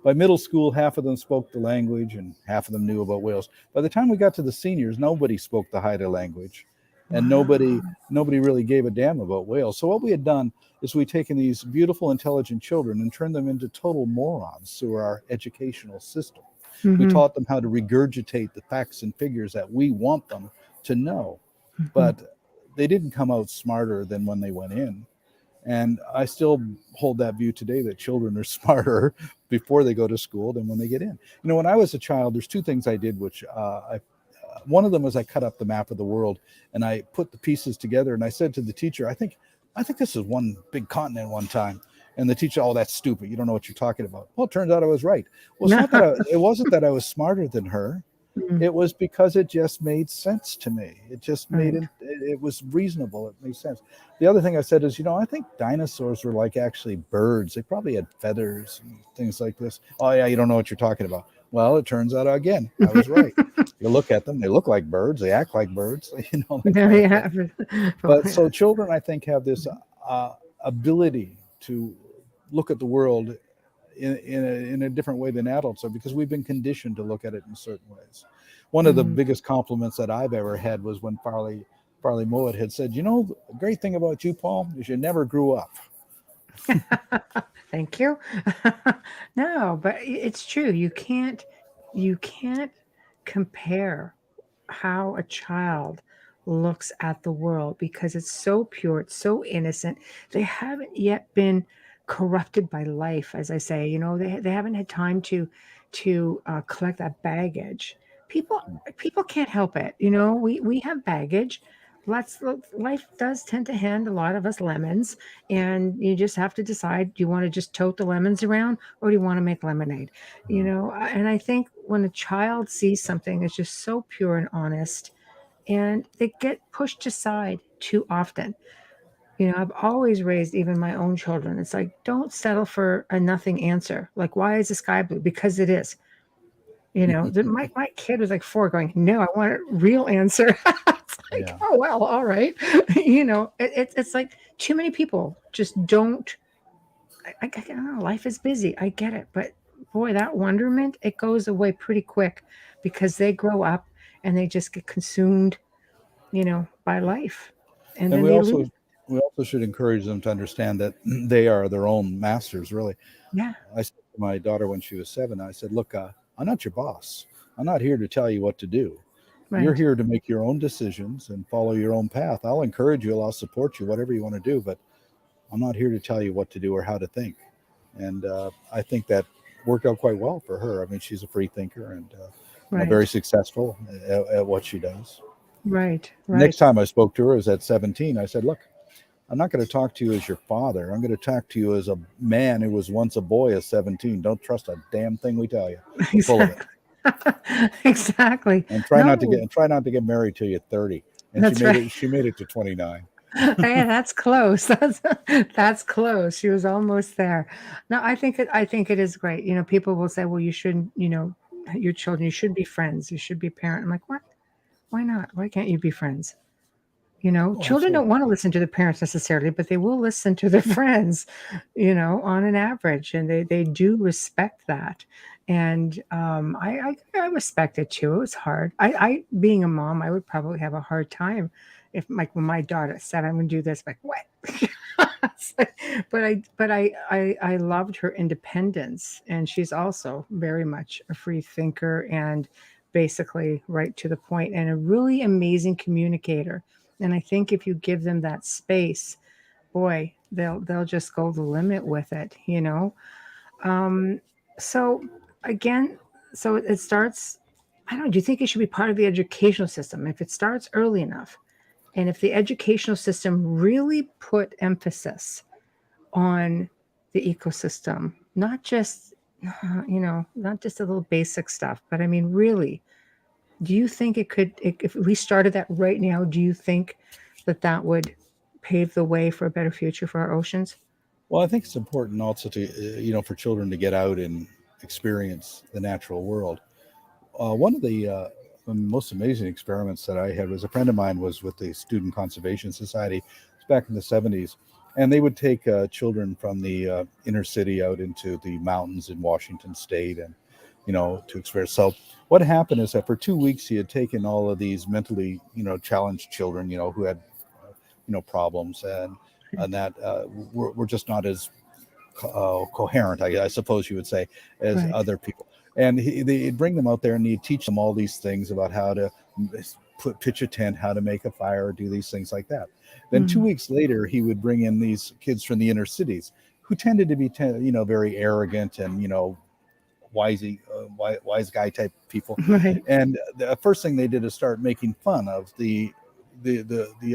By middle school, half of them spoke the language and half of them knew about whales. By the time we got to the seniors, nobody spoke the Haida language, and Wow. nobody really gave a damn about whales. So what we had done is we'd taken these beautiful, intelligent children and turned them into total morons through our educational system. We Mm-hmm. taught them how to regurgitate the facts and figures that we want them to know, Mm-hmm. but they didn't come out smarter than when they went in. And I still hold that view today that children are smarter before they go to school than when they get in. When I was a child, there's two things I did, which one of them was I cut up the map of the world and I put the pieces together. And I said to the teacher, I think this is one big continent one time. And the teacher, "Oh, that's stupid. You don't know what you're talking about." Well, it turns out I was right. Well, it wasn't that I was smarter than her. Mm, It was because it just made sense to me. It just right. it was reasonable. It made sense. The other thing I said is, I think dinosaurs were like actually birds. They probably had feathers and things like this. "Oh yeah, you don't know what you're talking about." Well, it turns out again, I was right. You look at them, they look like birds, they act like birds, that Yeah, kind of thing. yeah. But Yeah. so children, I think, have this ability to look at the world in a different way than adults are, because we've been conditioned to look at it in certain ways. One of the Mhm. biggest compliments that I've ever had was when Farley Mowat had said, "The great thing about you, Paul, is you never grew up." Thank you. No, but it's true. You can't compare how a child looks at the world because it's so pure, it's so innocent. They haven't yet been corrupted by life, as I say. They haven't had time to collect that baggage. People people can't help it. We have baggage. life does tend to hand a lot of us lemons, and you just have to decide, do you want to just tote the lemons around, or do you want to make lemonade? And I think when a child sees something that's just so pure and honest, and they get pushed aside too often. I've always raised even my own children. It's like, don't settle for a nothing answer. Like, why is the sky blue? Because it is. My kid was like 4 going, no, I want a real answer. It's like, Yeah. oh, well, all right. It's like too many people just don't. I don't know. Life is busy. I get it. But boy, that wonderment, it goes away pretty quick because they grow up and they just get consumed, by life. And And then we they also lose. we also should encourage them to understand that they are their own masters, really. Yeah. I said to my daughter when she was 7, I said, look, I'm not your boss. I'm not here to tell you what to do. You're Right. here to make your own decisions and follow your own path. I'll encourage you, I'll support you, whatever you want to do, but I'm not here to tell you what to do or how to think. And I think that worked out quite well for her. I mean, she's a free thinker and very Right. successful at what she does. Right. Next Right. time I spoke to her was at 17. I said, look, I'm not going to talk to you as your father. I'm going to talk to you as a man who was once a boy at 17. Don't trust a damn thing we tell you. We're full of it. Exactly. And No, try not to get married till you're 30. And that's right. she made it to 29. Hey, that's close. That's close. She was almost there. No, I think it is great. People will say, well, you shouldn't, your children, you should be friends. You should be a parent. I'm like, what? Why not? Why can't you be friends? Oh, Children don't absolutely. want to listen to their parents necessarily, but they will listen to their friends, on an average, and they do respect that. And I respect it too. It was hard. I being a mom, I would probably have a hard time if, like, when my daughter said, "I'm going to do this," like, what? It's like- but I loved her independence, and she's also very much a free thinker and basically right to the point, and a really amazing communicator. And I think if you give them that space, boy, they'll just go the limit with it. Um, so again, so it starts. I don't know. Do you think it should be part of the educational system if it starts early enough? And if the educational system really put emphasis on the ecosystem, not just, not just a little basic stuff, but I mean, really, do you think if we started that right now, do you think that would pave the way for a better future for our oceans? Well, I think it's important also to, for children to get out and experience the natural world. One of the most amazing experiments that I had was a friend of mine was with the Student Conservation Society. It's back in the 70s. And they would take children from the inner city out into the mountains in Washington State and, to experience. So what happened is that for 2 weeks, he had taken all of these mentally, challenged children, who had, problems and that were just not as coherent, I suppose you would say, as Right. other people. And they'd bring them out there and he'd teach them all these things about how to pitch a tent, how to make a fire, do these things like that. Then 2 weeks later, he would bring in these kids from the inner cities who tended to be, very arrogant and, wise guy type people. Right. And the first thing they did is start making fun of the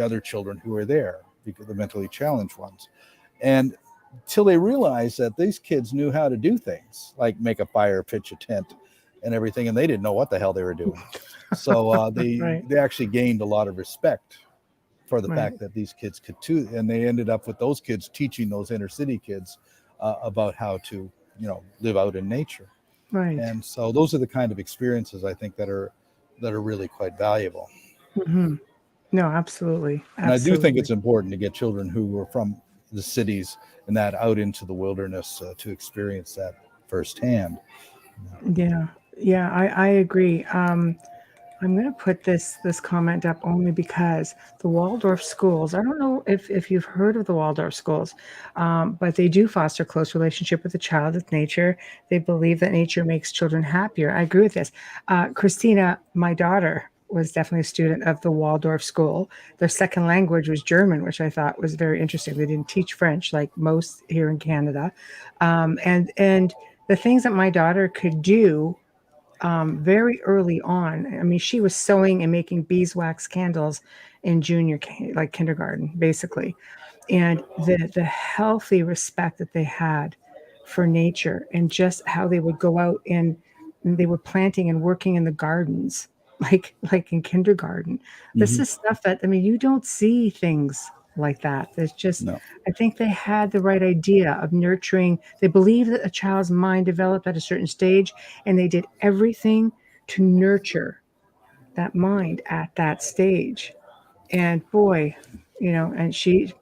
other children who were there, because the mentally challenged ones. And till they realized that these kids knew how to do things like make a fire, pitch a tent, and everything, and they didn't know what the hell they were doing. So Right. they actually gained a lot of respect for the Right. fact that these kids could too, and they ended up with those kids teaching those inner city kids about how to, live out in nature. Right. And so those are the kind of experiences I think that are really quite valuable. Hmm. No, absolutely. And I do think Absolutely. it's important to get children who are from the cities and that out into the wilderness to experience that firsthand. Yeah. Yeah, I agree. I'm going to put this comment up only because the Waldorf schools, I don't know if you've heard of the Waldorf schools, but they do foster close relationship with the child with nature. They believe that nature makes children happier. I agree with this. Christina, my daughter, was definitely a student of the Waldorf school. Their second language was German, which I thought was very interesting. They didn't teach French like most here in Canada. And the things that my daughter could do very early on. I mean, she was sewing and making beeswax candles in like kindergarten, basically. And the healthy respect that they had for nature, and just how they would go out and they were planting and working in the gardens, like in kindergarten. This is stuff that, I mean, you don't see things like that. There's just, No. I think they had the right idea of nurturing. They believed that a child's mind developed at a certain stage, and they did everything to nurture that mind at that stage. And boy, and she's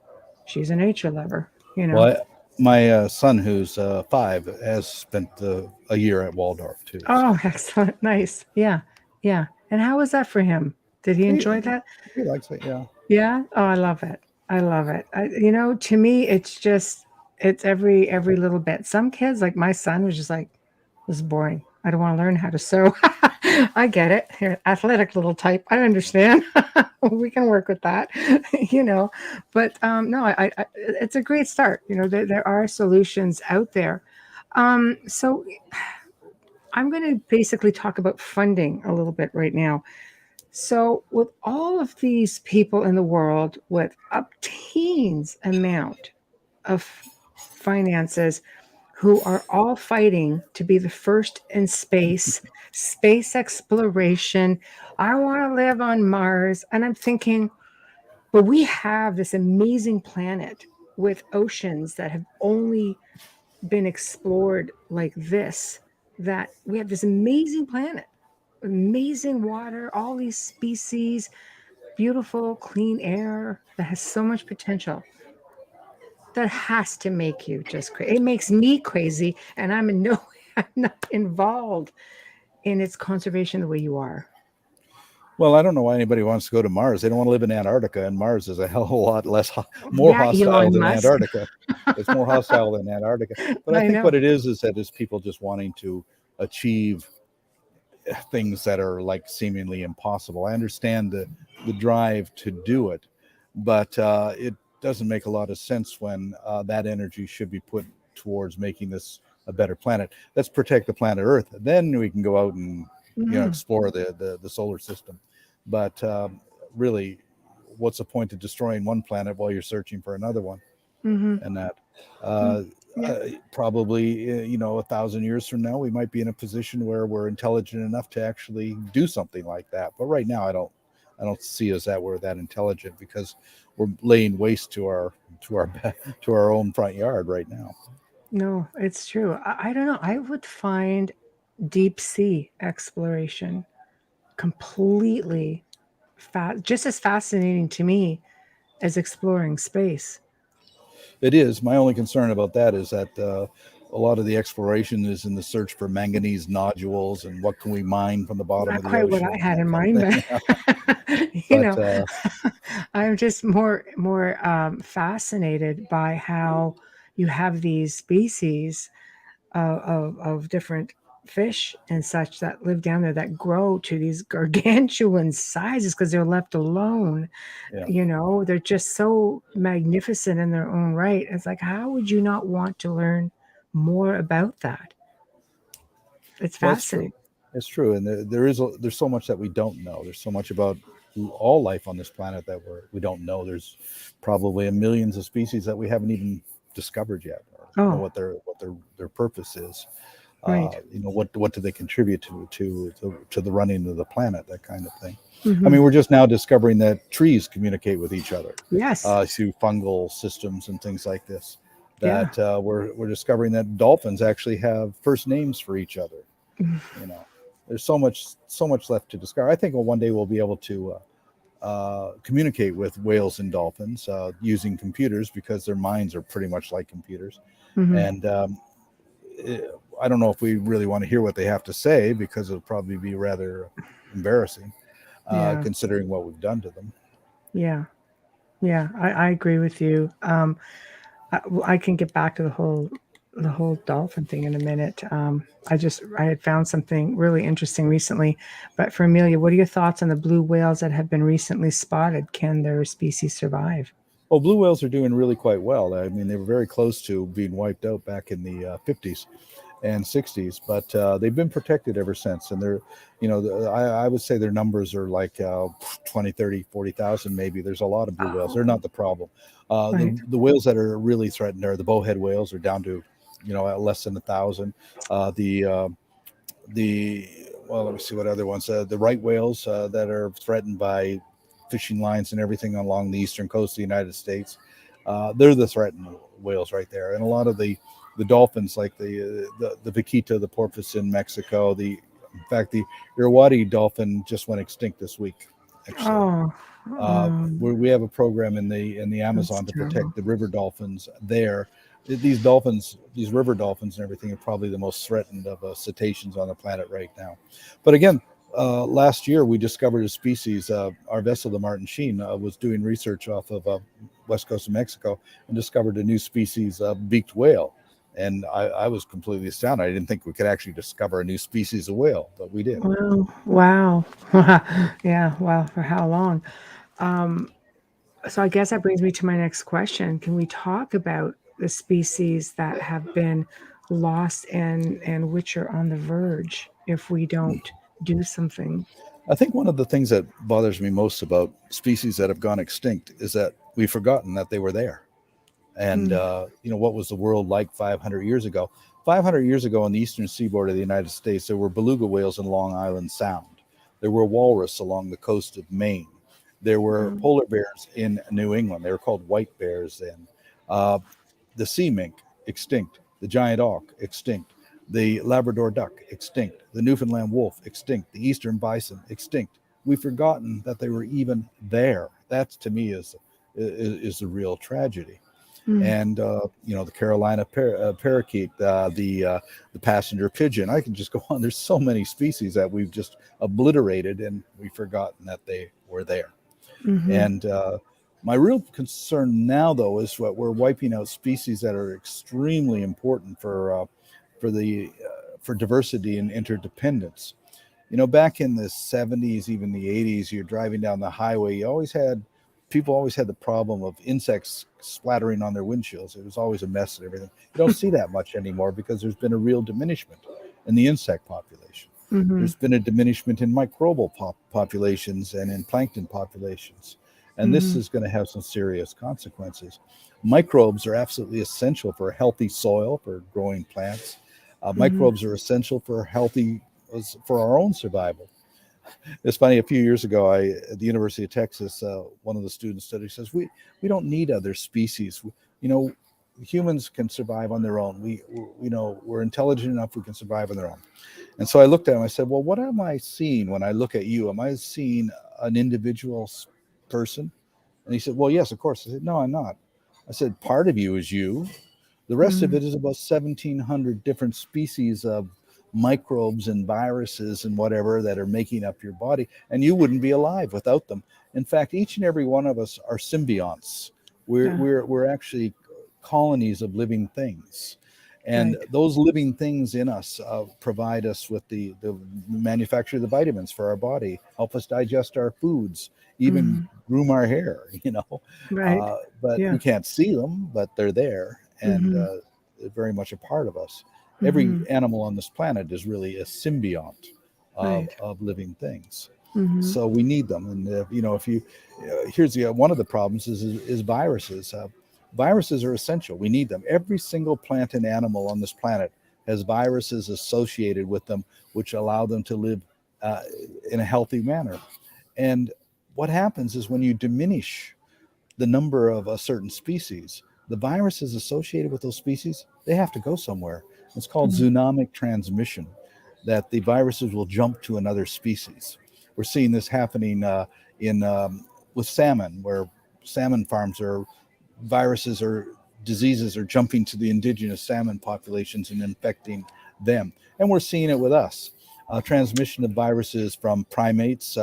a nature lover, Well, my son, who's 5, has spent a year at Waldorf too. Oh, excellent. Nice. Yeah. Yeah. And how was that for him? Did he enjoy that? He likes it. Yeah. Yeah. Oh, I love it. I love it. To me, it's every little bit. Some kids, like my son, was just like, this is boring. I don't want to learn how to sew. I get it. You're an athletic little type. I understand. We can work with that, But no, it's a great start. There are solutions out there. So I'm going to basically talk about funding a little bit right now. So with all of these people in the world with a teens amount of finances, who are all fighting to be the first in space exploration. I want to live on Mars. And I'm thinking, but we have this amazing planet with oceans that have only been explored like this, that we have this amazing planet, amazing water, all these species, beautiful, clean air that has so much potential. That has to make you just crazy. It makes me crazy, and I'm not involved in its conservation the way you are. Well, I don't know why anybody wants to go to Mars. They don't want to live in Antarctica, and Mars is a hell of a lot more hostile than Antarctica. It's more hostile than Antarctica. But I think what it is that is people just wanting to achieve things that are like seemingly impossible. I understand the drive to do it, but it doesn't make a lot of sense when that energy should be put towards making this a better planet. Let's protect the planet Earth. Then we can go out and explore the solar system. But really, what's the point of destroying one planet while you're searching for another one? And that probably 1,000 years from now, we might be in a position where we're intelligent enough to actually do something like that. But right now, I don't see us that we're that intelligent, because we're laying waste to our own front yard right now. No, it's true. I don't know. I would find deep sea exploration completely just as fascinating to me as exploring space. It is. My only concern about that is that a lot of the exploration is in the search for manganese nodules and what can we mine from the bottom of the ocean. Not quite what I had in mind, but I'm just more fascinated by how you have these species of different fish and such that live down there that grow to these gargantuan sizes because they're left alone. They're just so magnificent in their own right. It's like, how would you not want to learn more about that? It's fascinating. It's true. And there's so much that we don't know. There's so much about all life on this planet that we don't know. There's probably millions of species that we haven't even discovered yet, or know what their purpose is. Right. What do they contribute to the running of the planet, that kind of thing. I mean, we're just now discovering that trees communicate with each other. Yes. Through fungal systems and things like this. That we're discovering that dolphins actually have first names for each other. There's so much left to discover. I think one day we'll be able to communicate with whales and dolphins using computers, because their minds are pretty much like computers. And I don't know if we really want to hear what they have to say, because it'll probably be rather embarrassing, considering what we've done to them. Yeah, I agree with you. I can get back to the whole dolphin thing in a minute. I had found something really interesting recently. But for Amelia, what are your thoughts on the blue whales that have been recently spotted? Can their species survive? Well, blue whales are doing really quite well. I mean, they were very close to being wiped out back in the 50s. and 60s, but they've been protected ever since. And they're, I would say their numbers are like 20, 30, 40,000 maybe. There's a lot of blue whales. They're not the problem. Right. The whales that are really threatened are the bowhead whales, are down to, less than 1,000. Well, let me see what other ones. The right whales that are threatened by fishing lines and everything along the eastern coast of the United States. They're the threatened whales right there. And a lot of the dolphins, like the vaquita, the porpoise in Mexico, in fact, the Irrawaddy dolphin just went extinct this week, actually. We have a program in the Amazon to protect the river dolphins there. These dolphins, these river dolphins and everything, are probably the most threatened of cetaceans on the planet right now. But again, last year we discovered a species. Our vessel, the Martin Sheen, was doing research off of west coast of Mexico and discovered a new species of beaked whale. And I was completely astounded. I didn't think we could actually discover a new species of whale, but we did. Well, wow. Yeah, wow. For how long? So I guess that brings me to my next question. Can we talk about the species that have been lost and which are on the verge if we don't do something? I think one of the things that bothers me most about species that have gone extinct is that we've forgotten that they were there. And, what was the world like 500 years ago? 500 years ago on the eastern seaboard of the United States, there were beluga whales in Long Island Sound. There were walrus along the coast of Maine. There were polar bears in New England. They were called white bears then. The sea mink, extinct. The giant auk, extinct. The Labrador duck, extinct. The Newfoundland wolf, extinct. The eastern bison, extinct. We've forgotten that they were even there. That, to me, is the real tragedy. And the Carolina parakeet, the passenger pigeon. I can just go on. There's so many species that we've just obliterated, and we've forgotten that they were there. And my real concern now, though, is that we're wiping out species that are extremely important for diversity and interdependence. Back in the 70s, even the 80s, you're driving down the highway. People always had the problem of insects splattering on their windshields. It was always a mess and everything. You don't see that much anymore because there's been a real diminishment in the insect population. There's been a diminishment in microbial populations and in plankton populations. And this is going to have some serious consequences. Microbes are absolutely essential for a healthy soil, for growing plants. Microbes are essential for our own survival. It's funny, a few years ago, at the University of Texas, one of the students studied says, we don't need other species. Humans can survive on their own. We're intelligent enough, we can survive on their own. And so I looked at him, I said, well, what am I seeing when I look at you? Am I seeing an individual person? And he said, well, yes, of course. I said, no, I'm not. I said, part of you is you. The rest of it is about 1,700 different species of microbes and viruses and whatever that are making up your body, and you wouldn't be alive without them. In fact, each and every one of us are symbionts. We're actually colonies of living things, and those living things in us provide us with the manufacture of the vitamins for our body, help us digest our foods, even groom our hair. But we can't see them, but they're there, and they're very much a part of us. Every animal on this planet is really a symbiont of living things. So we need them. And here's one of the problems is viruses. Viruses are essential. We need them. Every single plant and animal on this planet has viruses associated with them, which allow them to live in a healthy manner. And what happens is when you diminish the number of a certain species, the viruses associated with those species, they have to go somewhere. It's called zoonotic transmission, that the viruses will jump to another species. We're seeing this happening with salmon, where salmon farms viruses or diseases are jumping to the indigenous salmon populations and infecting them. And we're seeing it with us. Transmission of viruses from primates,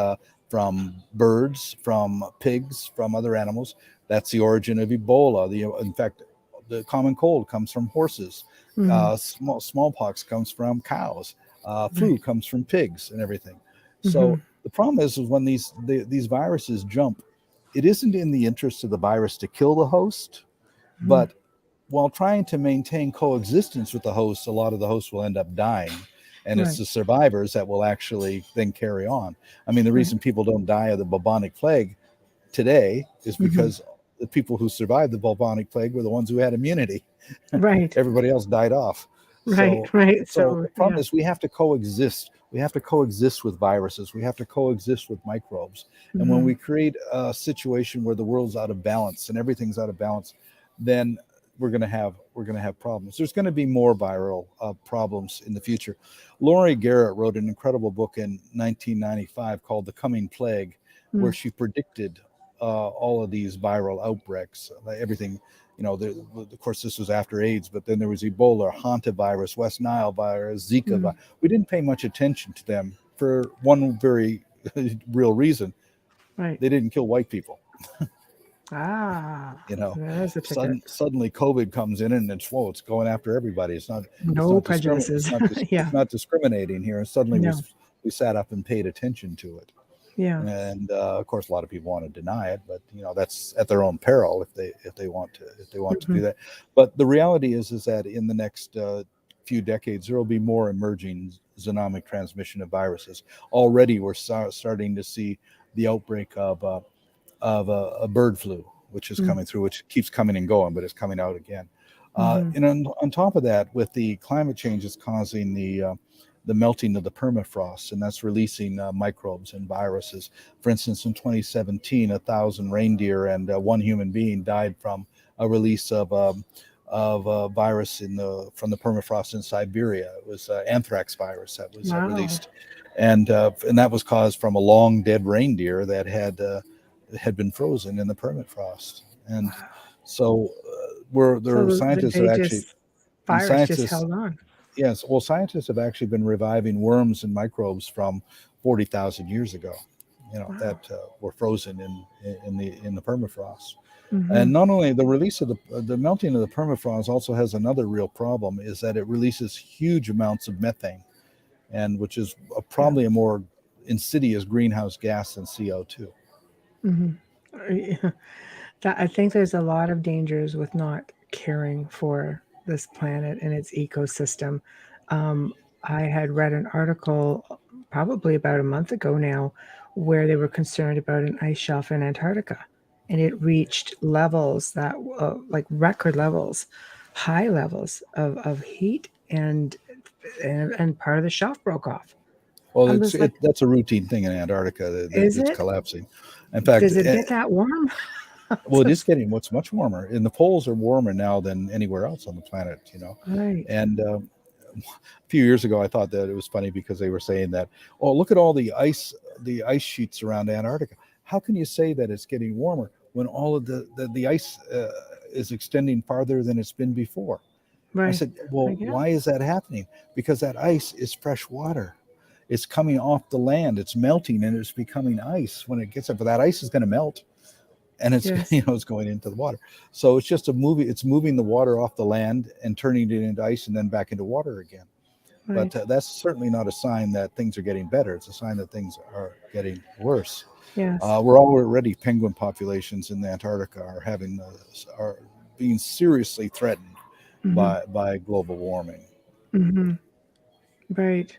from birds, from pigs, from other animals. That's the origin of Ebola. In fact, the common cold comes from horses. Smallpox comes from cows. Flu comes from pigs and everything. So the problem is when these viruses jump, it isn't in the interest of the virus to kill the host, but while trying to maintain coexistence with the hosts, a lot of the hosts will end up dying. And it's the survivors that will actually then carry on. I mean, the reason people don't die of the bubonic plague today is because the people who survived the bubonic plague were the ones who had immunity. Right. Everybody else died off. Right. So the problem is we have to coexist. We have to coexist with viruses. We have to coexist with microbes. And when we create a situation where the world's out of balance and everything's out of balance, then we're going to have problems. There's going to be more viral problems in the future. Laurie Garrett wrote an incredible book in 1995 called The Coming Plague, where she predicted all of these viral outbreaks, everything. You know, of course, this was after AIDS, but then there was Ebola, hantavirus, West Nile virus, Zika virus. We didn't pay much attention to them for one very real reason. Right. They didn't kill white people. You know, suddenly COVID comes in and it's going after everybody. It's not prejudices. It's not discriminating here. And suddenly we sat up and paid attention to it. Yeah. And of course, a lot of people want to deny it, but that's at their own peril if they want to do that. But the reality is that in the next few decades, there will be more emerging zoonotic transmission of viruses. Already, we're starting to see the outbreak of a bird flu, which is coming through, which keeps coming and going, but it's coming out again. And on top of that, with the climate change, it's causing the melting of the permafrost, and that's releasing microbes and viruses. For instance, in 2017, 1,000 reindeer and one human being died from a release of a virus from the permafrost in Siberia. It was anthrax virus that was released, and that was caused from a long dead reindeer that had been frozen in the permafrost. And so scientists have actually just held on. Yes, well, scientists have actually been reviving worms and microbes from 40,000 years ago, that were frozen in the permafrost. And not only the release of the melting of the permafrost also has another real problem, is that it releases huge amounts of methane, and which is probably a more insidious greenhouse gas than CO2. I think there's a lot of dangers with not caring for this planet and its ecosystem. I had read an article probably about a month ago now where they were concerned about an ice shelf in Antarctica, and it reached levels that like record levels, high levels of heat, and part of the shelf broke off. Well, that's a routine thing in Antarctica. It's collapsing. In fact, does it get that warm? Well, it is getting much warmer, and the poles are warmer now than anywhere else on the planet. Right. And a few years ago, I thought that it was funny because they were saying that, oh, look at all the ice sheets around Antarctica. How can you say that it's getting warmer when all of the ice is extending farther than it's been before? Right. I said, well, why is that happening? Because that ice is fresh water. It's coming off the land. It's melting, and it's becoming ice when it gets up. But that ice is going to melt. And it's it's going into the water. So it's just it's moving the water off the land and turning it into ice and then back into water again. Right. But that's certainly not a sign that things are getting better. It's a sign that things are getting worse. Yes. We're already penguin populations in Antarctica are being seriously threatened by global warming. Right.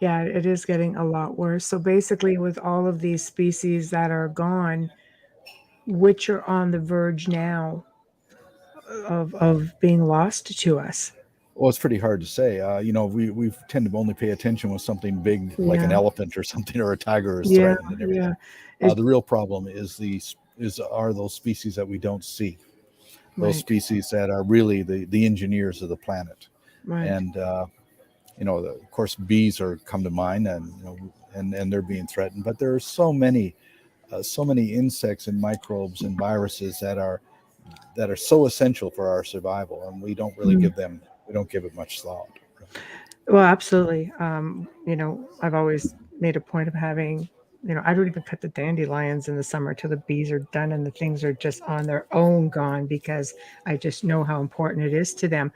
Yeah, it is getting a lot worse. So basically, with all of these species that are gone, which are on the verge now of being lost to us? Well, it's pretty hard to say. We tend to only pay attention when something big, like an elephant or something, or a tiger is threatened and everything. The real problem are those species that we don't see. Those species that are really the engineers of the planet. Right. And of course, bees come to mind, and they're being threatened. But there are so many insects and microbes and viruses that are so essential for our survival, and we don't really give it much thought. Well, absolutely. I've always made a point of having. I don't even cut the dandelions in the summer till the bees are done and the things are just on their own gone, because I just know how important it is to them.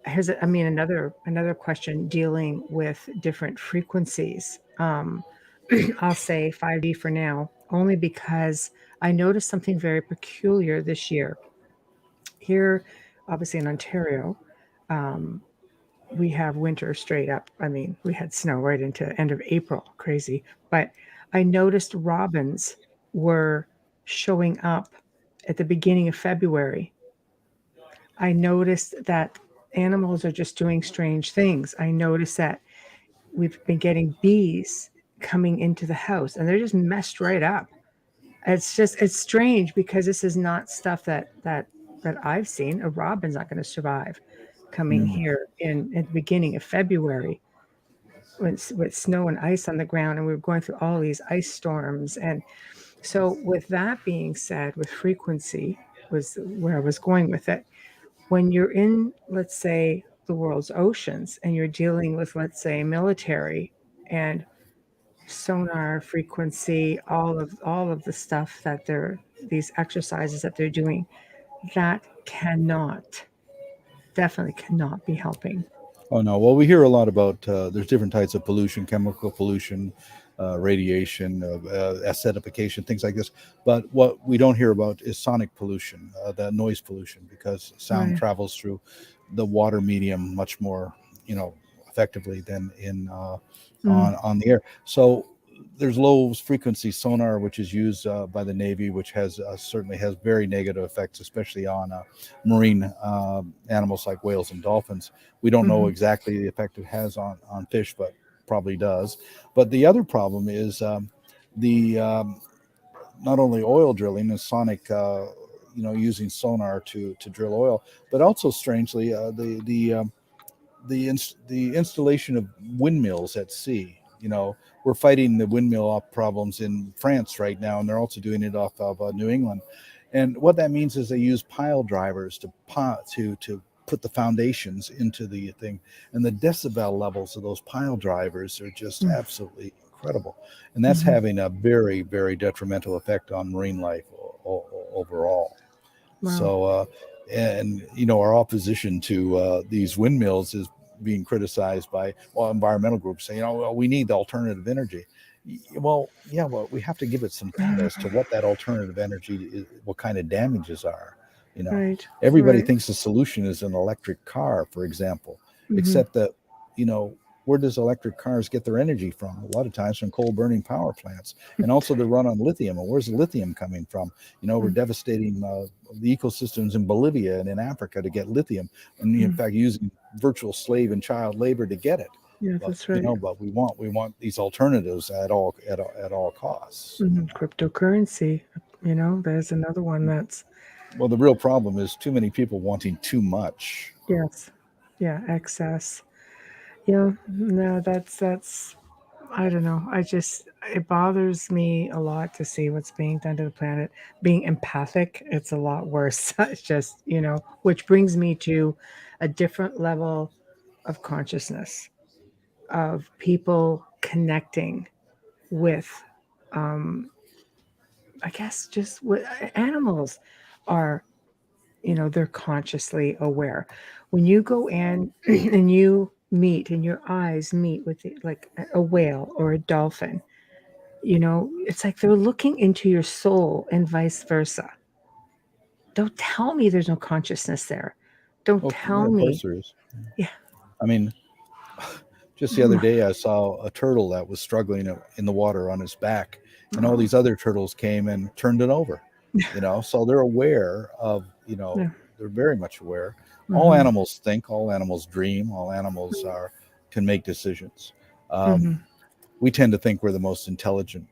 Here's another question dealing with different frequencies. I'll say 5G for now. only because I noticed something very peculiar this year. Here, obviously in Ontario, we have winter straight up. I mean, we had snow right into end of April, crazy. But I noticed robins were showing up at the beginning of February. I noticed that animals are just doing strange things. I noticed that we've been getting bees coming into the house and they're just messed right up. It's strange because this is not stuff that I've seen. A robin's not going to survive coming here at the beginning of February with snow and ice on the ground, and we were going through all these ice storms. And so with that being said, with frequency was where I was going with it. When you're in, let's say, the world's oceans and you're dealing with, let's say, military and sonar frequency, all of the stuff that these exercises that they're doing, that definitely cannot be helping. Oh no. Well, we hear a lot about there's different types of pollution, chemical pollution, radiation, acidification, things like this. But what we don't hear about is sonic pollution, the noise pollution, because sound travels through the water medium much more, effectively than on the air. So there's low frequency sonar, which is used by the Navy, which has certainly has very negative effects, especially on marine animals like whales and dolphins. We don't know exactly the effect it has on fish, but probably does. But the other problem is not only oil drilling and sonic, using sonar to drill oil, but also strangely the installation of windmills at sea. We're fighting the windmill problems in France right now, and they're also doing it off of New England. And what that means is they use pile drivers to put the foundations into the thing, and the decibel levels of those pile drivers are just absolutely incredible, and that's having a very, very detrimental effect on marine life overall. Wow. So our opposition to these windmills is being criticized by environmental groups saying, we need alternative energy. Well, we have to give it some thought as to what that alternative energy is, what kind of damages are. Everybody thinks the solution is an electric car, for example, except that, where does electric cars get their energy from? A lot of times from coal burning power plants, and also they run on lithium. And where's the lithium coming from? We're devastating the ecosystems in Bolivia and in Africa to get lithium, and in fact using virtual slave and child labor to get it. Yeah, that's right. But we want these alternatives at all costs. Cryptocurrency, there's another one that's. Well, the real problem is too many people wanting too much. Yes. Yeah, excess. No, that's I don't know. It bothers me a lot to see what's being done to the planet. Being empathic, it's a lot worse. It's just, which brings me to a different level of consciousness, of people connecting with, I guess, just what animals are, they're consciously aware. When you go in and you meet and your eyes meet with like a whale or a dolphin, it's like they're looking into your soul and vice versa. Don't tell me there's no consciousness there. Don't tell me. Of course there is. Yeah. I mean, just the other day I saw a turtle that was struggling in the water on its back, and all these other turtles came and turned it over. So they're aware of, they're very much aware. All animals think, all animals dream, all animals can make decisions. We tend to think we're the most intelligent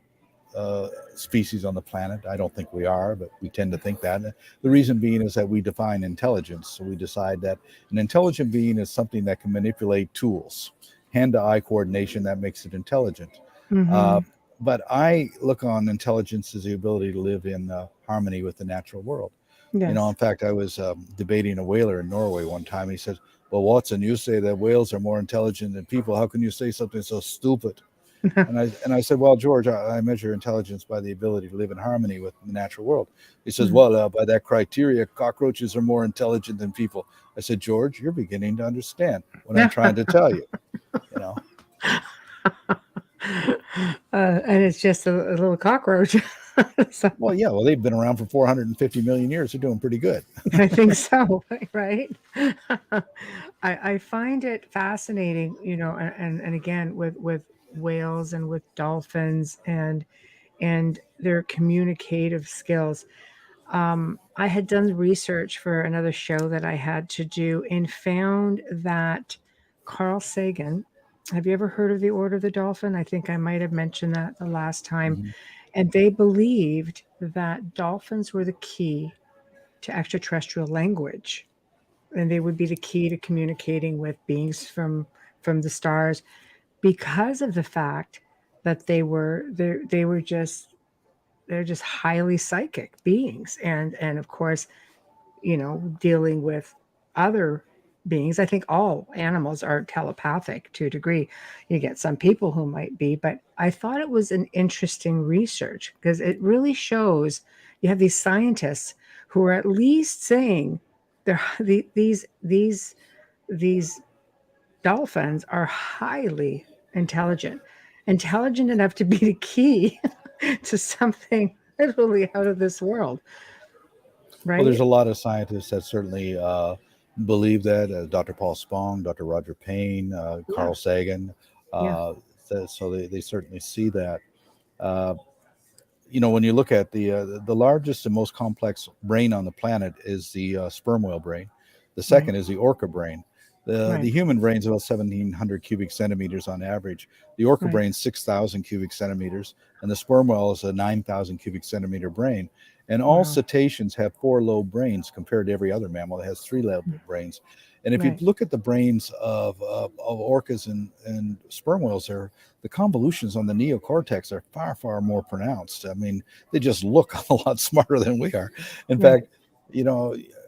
species on the planet. I don't think we are, but we tend to think that. And the reason being is that we define intelligence. So we decide that an intelligent being is something that can manipulate tools, hand-to-eye coordination, that makes it intelligent. But I look on intelligence as the ability to live in harmony with the natural world. Yes. In fact, I was debating a whaler in Norway one time. He said, well, Watson, you say that whales are more intelligent than people. How can you say something so stupid? and I said, well, George, I measure intelligence by the ability to live in harmony with the natural world. He says, well, by that criteria, cockroaches are more intelligent than people. I said, George, you're beginning to understand what I'm trying to tell you. And it's just a little cockroach. So Well, yeah, well, they've been around for 450 million years. They're doing pretty good. I think so, right? I find it fascinating, and again with whales and with dolphins and their communicative skills. I had done research for another show that I had to do and found that Carl Sagan, have you ever heard of the Order of the Dolphin? I think I might have mentioned that the last time. Mhm. And they believed that dolphins were the key to extraterrestrial language. And they would be the key to communicating with beings from the stars because of the fact that they're just highly psychic beings and of course dealing with other beings. I think all animals are telepathic to a degree. You get some people who might be, but I thought it was an interesting research because it really shows you have these scientists who are at least saying they're these dolphins are highly intelligent enough to be the key to something literally out of this world, Well, there's right? a lot of scientists that certainly believe that. Dr. Paul Spong, Dr. Roger Payne, Yeah, Carl Sagan. yeah, So they certainly see that. Uh, when you look at the largest and most complex brain on the planet is the sperm whale brain. The right, second is the orca brain. The right, human brain is about 1,700 cubic centimeters on average. The orca right. brain is 6,000 cubic centimeters, and the sperm whale is a 9,000 cubic centimeter brain. And all Wow, cetaceans have 4 lobe brains compared to every other mammal that has 3 lobe brains. And if you right, look at the brains of orcas and sperm whales, the convolutions on the neocortex are far, far more pronounced. I mean, they just look a lot smarter than we are. In right, fact,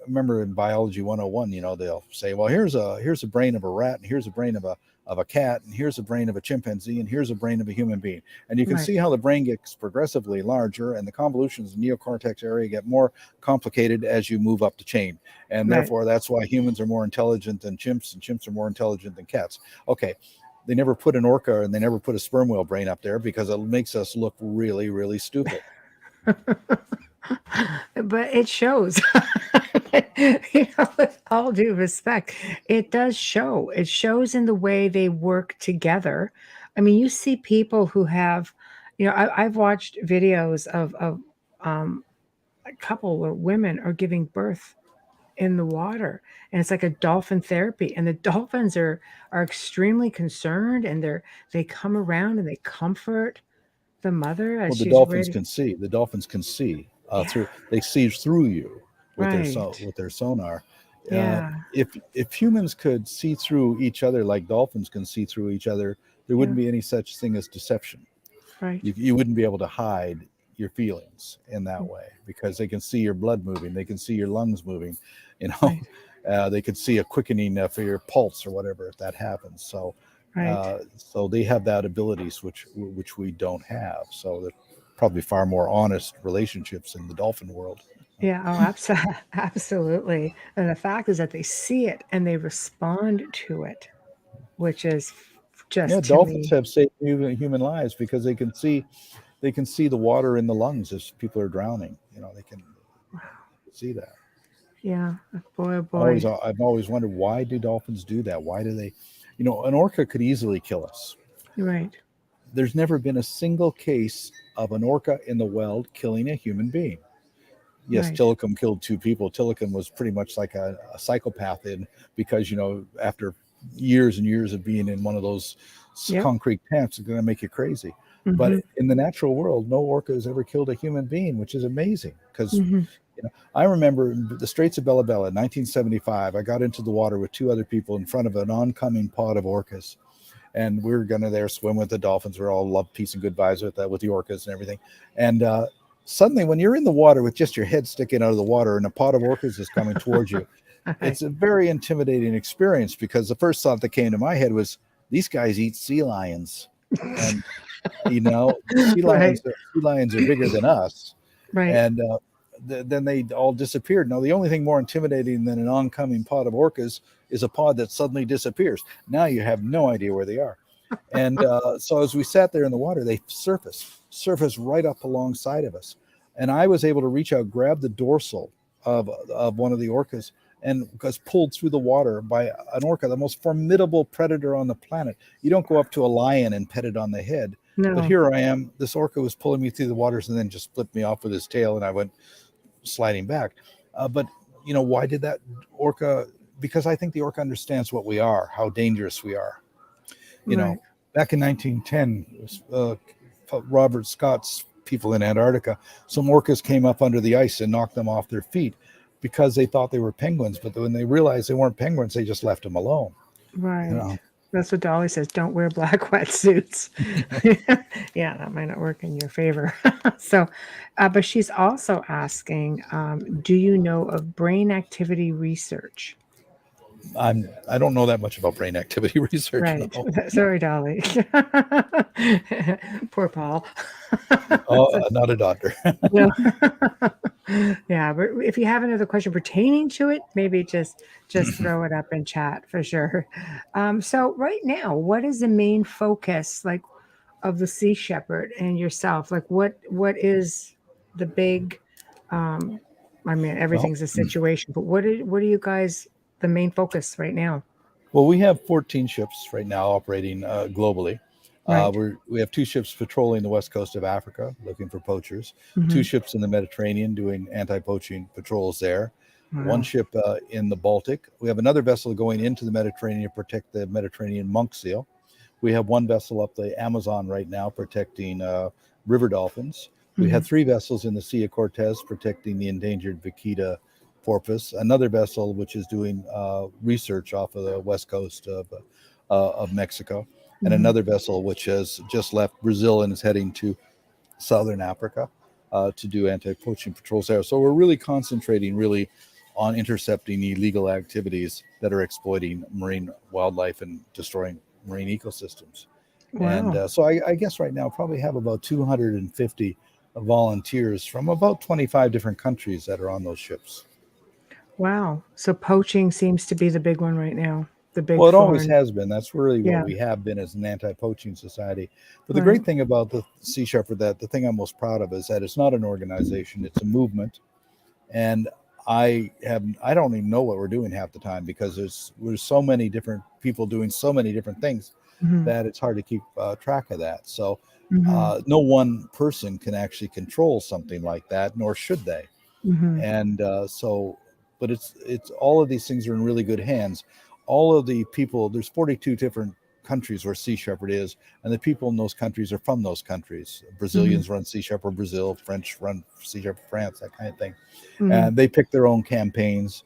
remember in biology 101, they'll say, well, here's a brain of a rat, and here's a brain of a cat, and here's a brain of a chimpanzee, and here's a brain of a human being. And you can right, see how the brain gets progressively larger, and the convolutions in the neocortex area get more complicated as you move up the chain. And right. therefore, that's why humans are more intelligent than chimps, and chimps are more intelligent than cats. Okay, they never put an orca and they never put a sperm whale brain up there because it makes us look really, really stupid. But it shows. With all due respect, it does show. It shows in the way they work together. I mean, you see people who have, I've watched videos of a couple where women are giving birth in the water, and it's like a dolphin therapy, and the dolphins are extremely concerned, and they come around and they comfort the mother as Well, the she's dolphins ready. can see. The dolphins can see Yeah, through. They see through you with right. their sonar. Yeah, If humans could see through each other like dolphins can see through each other, there yeah, wouldn't be any such thing as deception. right. You wouldn't be able to hide your feelings in that Mm, way because they can see your blood moving, they can see your lungs moving, you know, right, they could see a quickening for your pulse or whatever if that happens. right. So they have that abilities which we don't have. So they're probably far more honest relationships in the dolphin world. Yeah, oh, absolutely. And the fact is that they see it and they respond to it, which is Yeah, just to dolphins me. have saved human lives because they can see the water in the lungs as people are drowning. They can see that. Yeah, boy, oh Always, boy. I've always wondered, why do dolphins do that? Why do they? An orca could easily kill us. Right, There's never been a single case of an orca in the wild killing a human being. Yes, right. Tilikum killed 2 people. Tilikum was pretty much like a psychopath because after years and years of being in one of those Yep. concrete camps, it's going to make you crazy. Hmm. But in the natural world, no orca has ever killed a human being, which is amazing because Hmm. I remember the Straits of Bella Bella in 1975. I got into the water with 2 other people in front of an oncoming pod of orcas, and we were going to there swim with the dolphins. We're all love, peace, and good vibes with the orcas and everything. And suddenly, when you're in the water with just your head sticking out of the water and a pod of orcas is coming towards you, Right. it's a very intimidating experience because the first thought that came to my head was, these guys eat sea lions, and sea Right, lions are bigger than us, right. and then they all disappeared. Now, the only thing more intimidating than an oncoming pod of orcas is a pod that suddenly disappears. Now you have no idea where they are. And so as we sat there in the water, they surfaced right up alongside of us. And I was able to reach out, grab the dorsal of one of the orcas, and was pulled through the water by an orca, the most formidable predator on the planet. You don't go up to a lion and pet it on the head. No. But here I am, this orca was pulling me through the waters and then just flipped me off with his tail, and I went sliding back. But, why did that orca? Because I think the orca understands what we are, how dangerous we are. Back in 1910, Robert Scott's people in Antarctica, some orcas came up under the ice and knocked them off their feet because they thought they were penguins. But when they realized they weren't penguins, they just left them alone. Right. That's what Dolly says. Don't wear black wetsuits. Yeah, that might not work in your favor. So, but she's also asking, do you know of brain activity research? I don't know that much about brain activity research. Right. No. Sorry, Dolly. Poor Paul. Not a doctor. No. Yeah, but if you have another question pertaining to it, maybe just throw it up in chat for sure. So right now, what is the main focus of the Sea Shepherd and yourself? What is the big? Everything's a situation, but what are you guys the main focus right now? Well, we have 14 ships right now operating globally. Right. We have 2 ships patrolling the west coast of Africa, looking for poachers. Mm-hmm. 2 ships in the Mediterranean doing anti-poaching patrols there. Wow. 1 ship in the Baltic. We have another vessel going into the Mediterranean to protect the Mediterranean monk seal. We have 1 vessel up the Amazon right now protecting river dolphins. Mm-hmm. We have 3 vessels in the Sea of Cortez protecting the endangered vaquita porpoise. Another vessel which is doing research off of the west coast of Mexico. And another vessel which has just left Brazil and is heading to southern Africa to do anti-poaching patrols there. So we're really concentrating on intercepting illegal activities that are exploiting marine wildlife and destroying marine ecosystems. Wow. And so I guess right now probably have about 250 volunteers from about 25 different countries that are on those ships. Wow. So poaching seems to be the big one right now. Well, it always has been. That's really what we have been as an anti-poaching society. But the great thing about the Sea Shepherd, the thing I'm most proud of, is that it's not an organization; it's a movement. And I don't even know what we're doing half the time because there's so many different people doing so many different things that it's hard to keep track of that. So no one person can actually control something like that, nor should they. And but it's all of these things are in really good hands. All of the people, there's 42 different countries where Sea Shepherd is, and the people in those countries are from those countries. Brazilians run Sea Shepherd Brazil, French run Sea Shepherd France, that kind of thing. And they pick their own campaigns,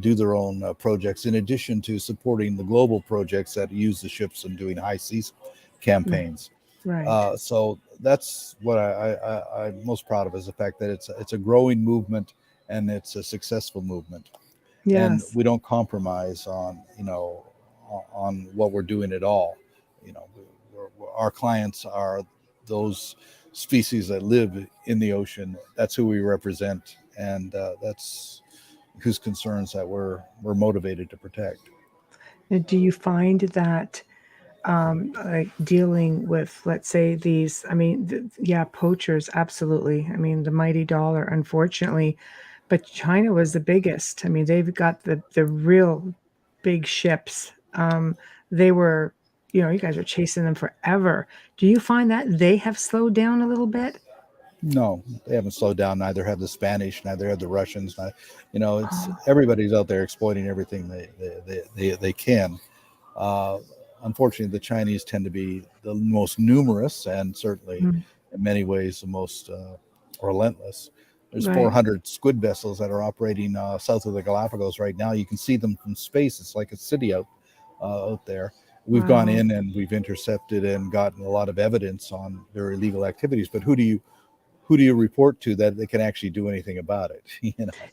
do their own projects, in addition to supporting the global projects that use the ships and doing high seas campaigns. Right. So that's what I'm most proud of, is the fact that it's a growing movement and it's a successful movement. Yes. And we don't compromise on what we're doing at all. Our clients are those species that live in the ocean. That's who we represent, and that's whose concerns that we're motivated to protect. Now, do you find that dealing with, let's say, these, poachers, absolutely. The mighty dollar, unfortunately. But China was the biggest. They've got the real big ships. They were, you guys are chasing them forever. Do you find that they have slowed down a little bit? No, they haven't slowed down. Neither have the Spanish, neither have the Russians. Everybody's out there exploiting everything they can. Unfortunately, the Chinese tend to be the most numerous and certainly in many ways the most relentless. There's 400 squid vessels that are operating south of the Galapagos right now. You can see them from space. It's like a city out there. We've gone in and we've intercepted and gotten a lot of evidence on their illegal activities. But who do you report to that they can actually do anything about it?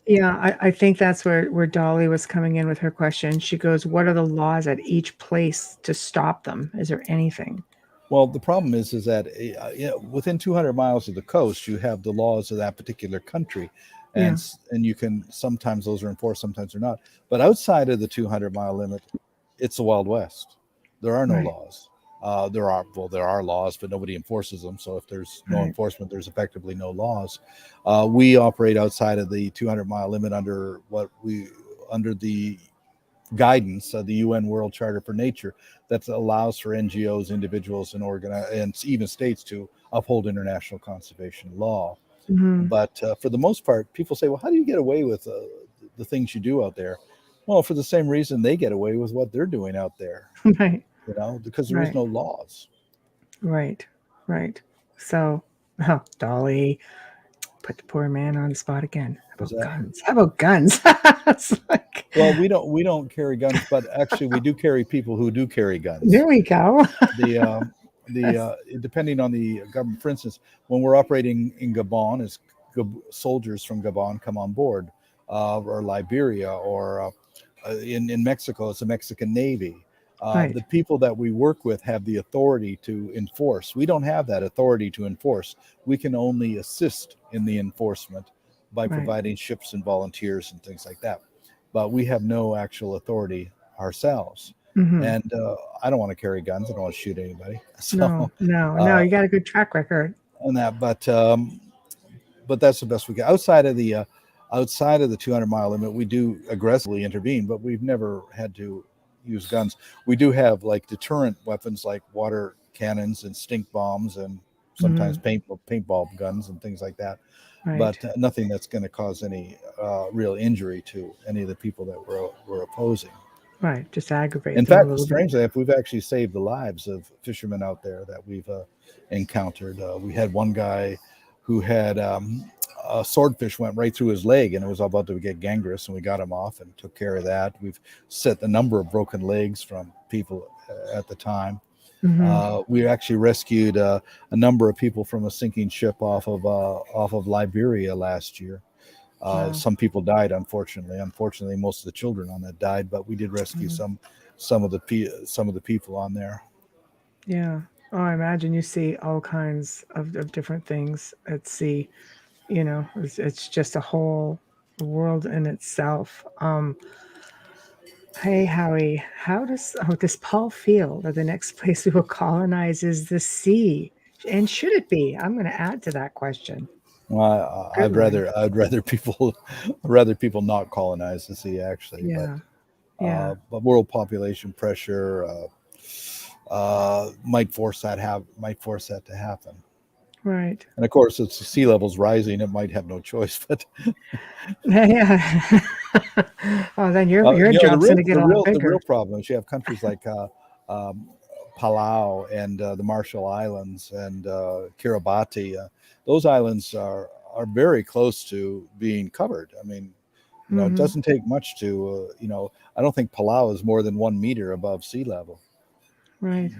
Yeah, I think that's where Dolly was coming in with her question. She goes, what are the laws at each place to stop them? Is there anything? Well, the problem is that within 200 miles of the coast, you have the laws of that particular country. And you can, sometimes those are enforced, sometimes they're not. But outside of the 200-mile limit, it's the Wild West. There are no laws. There are laws, but nobody enforces them. So if there's no enforcement, there's effectively no laws. We operate outside of the 200-mile limit under the guidance of the UN World Charter for Nature that allows for NGOs, individuals, and even states to uphold international conservation law. Mm-hmm. But for the most part, people say, well, how do you get away with the things you do out there? Well, for the same reason they get away with what they're doing out there. Right. Because there is no laws. Right. So, Dolly, put the poor man on the spot again. How about guns? It's like... Well, we don't carry guns, but actually we do carry people who do carry guns. There we go. Depending on the government, for instance, when we're operating in Gabon, as soldiers from Gabon come on board, or Liberia, or in Mexico, it's the Mexican Navy. The people that we work with have the authority to enforce. We don't have that authority to enforce. We can only assist in the enforcement by providing ships and volunteers and things like that. But we have no actual authority ourselves. Mm-hmm. And I don't want to carry guns. I don't want to shoot anybody. So, no. You got a good track record on that. But that's the best we get. Outside of the 200-mile limit, we do aggressively intervene, but we've never had to use guns. We do have like deterrent weapons like water cannons and stink bombs and sometimes paintball guns and things like that. But nothing that's going to cause any real injury to any of the people that we're opposing. Right, just aggravate. In fact, strangely, we've actually saved the lives of fishermen out there that we've encountered. We had one guy who had a swordfish went right through his leg, and it was about to get gangrenous, and we got him off and took care of that. We've set a number of broken legs from people at the time. Mm-hmm. We actually rescued a number of people from a sinking ship off of Liberia last year. Some people died, unfortunately. Unfortunately, most of the children on that died, but we did rescue some of the people on there. Yeah. Oh, I imagine you see all kinds of different things at sea. It's just a whole world in itself. Hey, Howie, how does Paul feel that the next place we will colonize is the sea? And should it be? I'm going to add to that question. Well, I'd rather people not colonize the sea, actually. Yeah. But world population pressure might force that to happen. Right. And of course, it's sea levels rising. It might have no choice, but yeah. Oh, then your job's going to get a lot bigger. The real problem is you have countries like Palau and the Marshall Islands and Kiribati. Those islands are very close to being covered. I mean, it doesn't take much to I don't think Palau is more than 1 meter above sea level. Right.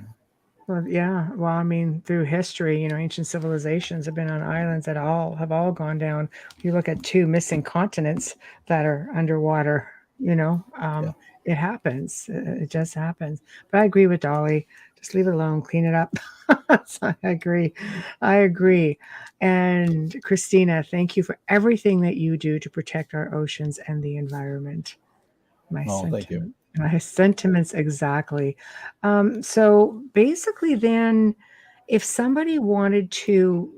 Well, yeah. Well, I mean, through history, ancient civilizations have been on islands that have all gone down. You look at 2 missing continents that are underwater. It happens. It just happens. But I agree with Dolly. Just leave it alone. Clean it up. So I agree. And Christina, thank you for everything that you do to protect our oceans and the environment. Thank you. My sentiments exactly. So basically, then, if somebody wanted to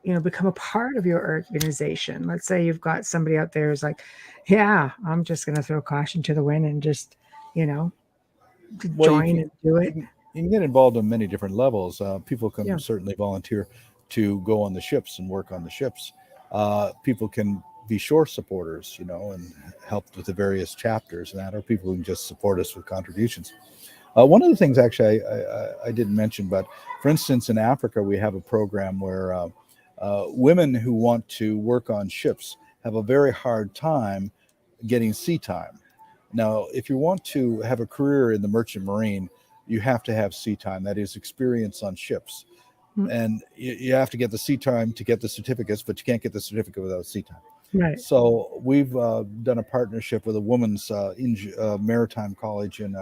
become a part of your organization, let's say you've got somebody out there who's like, yeah, I'm just going to throw caution to the wind and just join and do it. You can get involved on many different levels. People can certainly volunteer to go on the ships and work on the ships. People can be shore supporters, and help with the various chapters and that, or people who can just support us with contributions. One of the things actually I didn't mention, but for instance, in Africa, we have a program where women who want to work on ships have a very hard time getting sea time. Now, if you want to have a career in the merchant marine, you have to have sea time, that is experience on ships. And you have to get the sea time to get the certificates, but you can't get the certificate without sea time. Right. So we've done a partnership with a women's maritime college in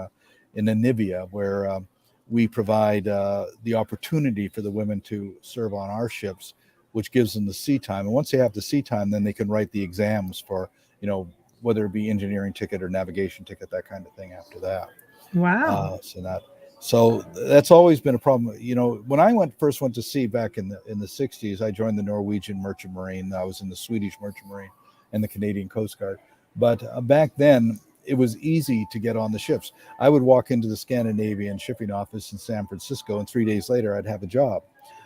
Namibia, where we provide the opportunity for the women to serve on our ships, which gives them the sea time. And once they have the sea time, then they can write the exams for, whether it be engineering ticket or navigation ticket, that kind of thing after that. Wow. So that's always been a problem. When I first went to sea back in the 60s, I joined the Norwegian Merchant Marine. I was in the Swedish Merchant Marine and the Canadian Coast Guard. But back then, it was easy to get on the ships. I would walk into the Scandinavian shipping office in San Francisco, and 3 days later, I'd have a job.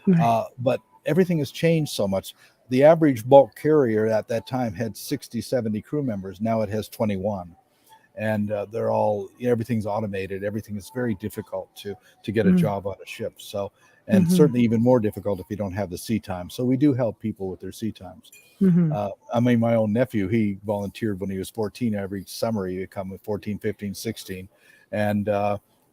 Right. But everything has changed so much. The average bulk carrier at that time had 60, 70 crew members. Now it has 21. And they're all, everything's automated. Everything is very difficult to get a job on a ship. So, and certainly even more difficult if you don't have the sea time. So we do help people with their sea times. My own nephew, he volunteered when he was 14. Every summer he would come with 14, 15, 16. And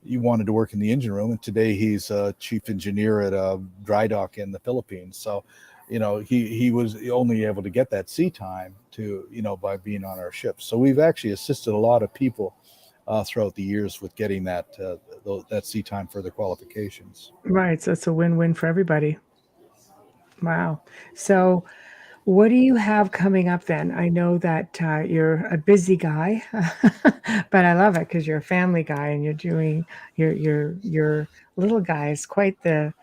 he wanted to work in the engine room. And today he's a chief engineer at a dry dock in the Philippines. So, he was only able to get that sea time by being on our ships. So we've actually assisted a lot of people throughout the years with getting that sea time for their qualifications. Right. So it's a win-win for everybody. Wow. So what do you have coming up then? I know that you're a busy guy, but I love it because you're a family guy and you're doing your little guy is quite the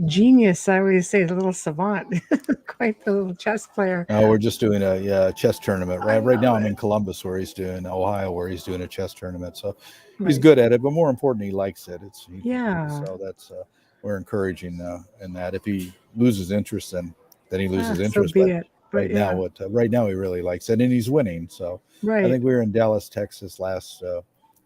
genius. I always say the little savant, quite the little chess player. We're just doing a chess tournament. Right now I'm it. in Columbus, where he's doing Ohio, where he's doing a chess tournament. So he's Right. good at it, but more important, he likes it. Yeah. So that's we're encouraging in that. If he loses interest, then he loses So interest. be But it. But yeah. right now he really likes it, and he's winning. So I Right. think we were in Dallas, Texas last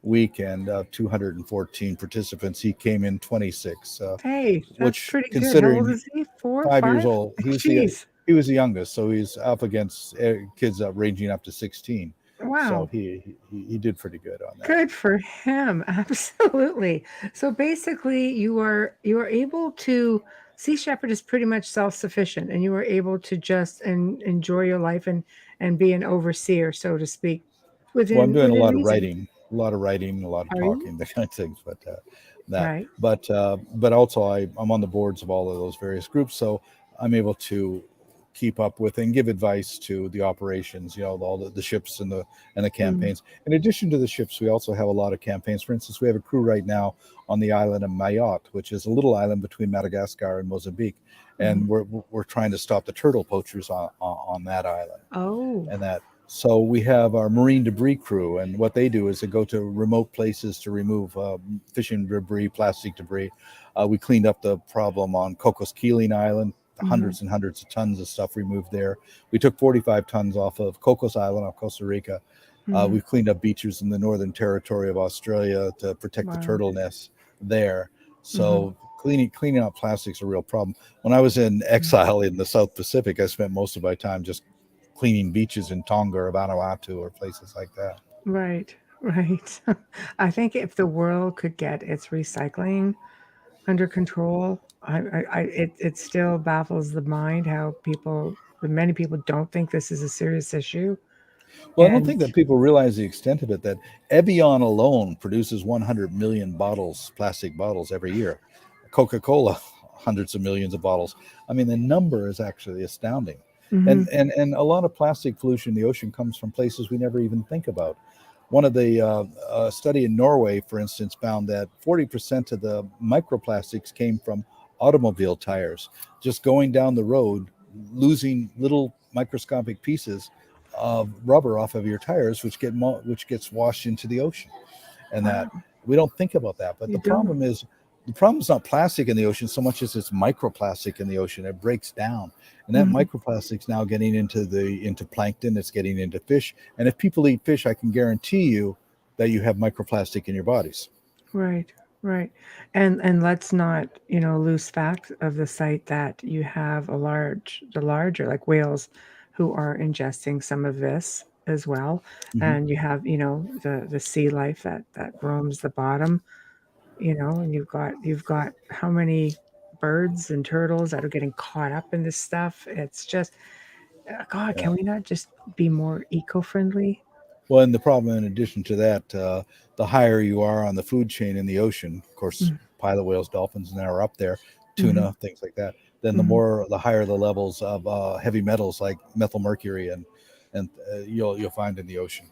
week, and 214 participants. He came in 26. Hey, that's which, pretty good. How considering old is he? 4, 5 5? years old, he was the youngest. So he's up against kids ranging up to 16. Wow. So he did pretty good on that. Good for him. Absolutely. So basically you are able to Sea Shepherd is pretty much self-sufficient, and you are able to just enjoy your life and be an overseer, so to speak, Well, I'm doing a lot of reason. writing, a lot of Are you? talking, that kind of things. Right. But also I'm on the boards of all of those various groups, so I'm able to keep up with and give advice to the operations, all the ships and the campaigns. In addition to the ships, we also have a lot of campaigns. For instance, we have a crew right now on the island of Mayotte, which is a little island between Madagascar and Mozambique, and we're trying to stop the turtle poachers on that island. Oh. And that. So we have our marine debris crew, and what they do is they go to remote places to remove fishing debris, plastic debris. We cleaned up the problem on Cocos Keeling Island, hundreds and hundreds of tons of stuff removed there. We took 45 tons off of Cocos Island off Costa Rica. We've cleaned up beaches in the Northern Territory of Australia to protect the turtle nests there. So cleaning out plastic's a real problem. When I was in exile in the South Pacific, I spent most of my time just cleaning beaches in Tonga or Vanuatu or places like that. Right. I think if the world could get its recycling under control, it still baffles the mind how many people don't think this is a serious issue. Well, I don't think that people realize the extent of it, that Evian alone produces 100 million plastic bottles every year. Coca-Cola, hundreds of millions of bottles. I mean, the number is actually astounding. And a lot of plastic pollution in the ocean comes from places we never even think about. One of the study in Norway, for instance, found that 40% of the microplastics came from automobile tires. Just going down the road, losing little microscopic pieces of rubber off of your tires, which gets washed into the ocean. And that we don't think about that. But the problem is not plastic in the ocean so much as it's microplastic in the ocean. It breaks down, and that microplastic's now getting into plankton. It's getting into fish, and if people eat fish, I can guarantee you that you have microplastic in your bodies. Right. And let's not lose fact of the site that you have the larger like whales who are ingesting some of this as well, and you have the sea life that roams the bottom. And you've got how many birds and turtles that are getting caught up in this stuff. It's just, God, can we not just be more eco-friendly? Well, and the problem, in addition to that, the higher you are on the food chain in the ocean, of course, pilot whales, dolphins, and are up there, tuna, things like that. Then the higher the levels of heavy metals like methyl mercury and you'll find in the ocean.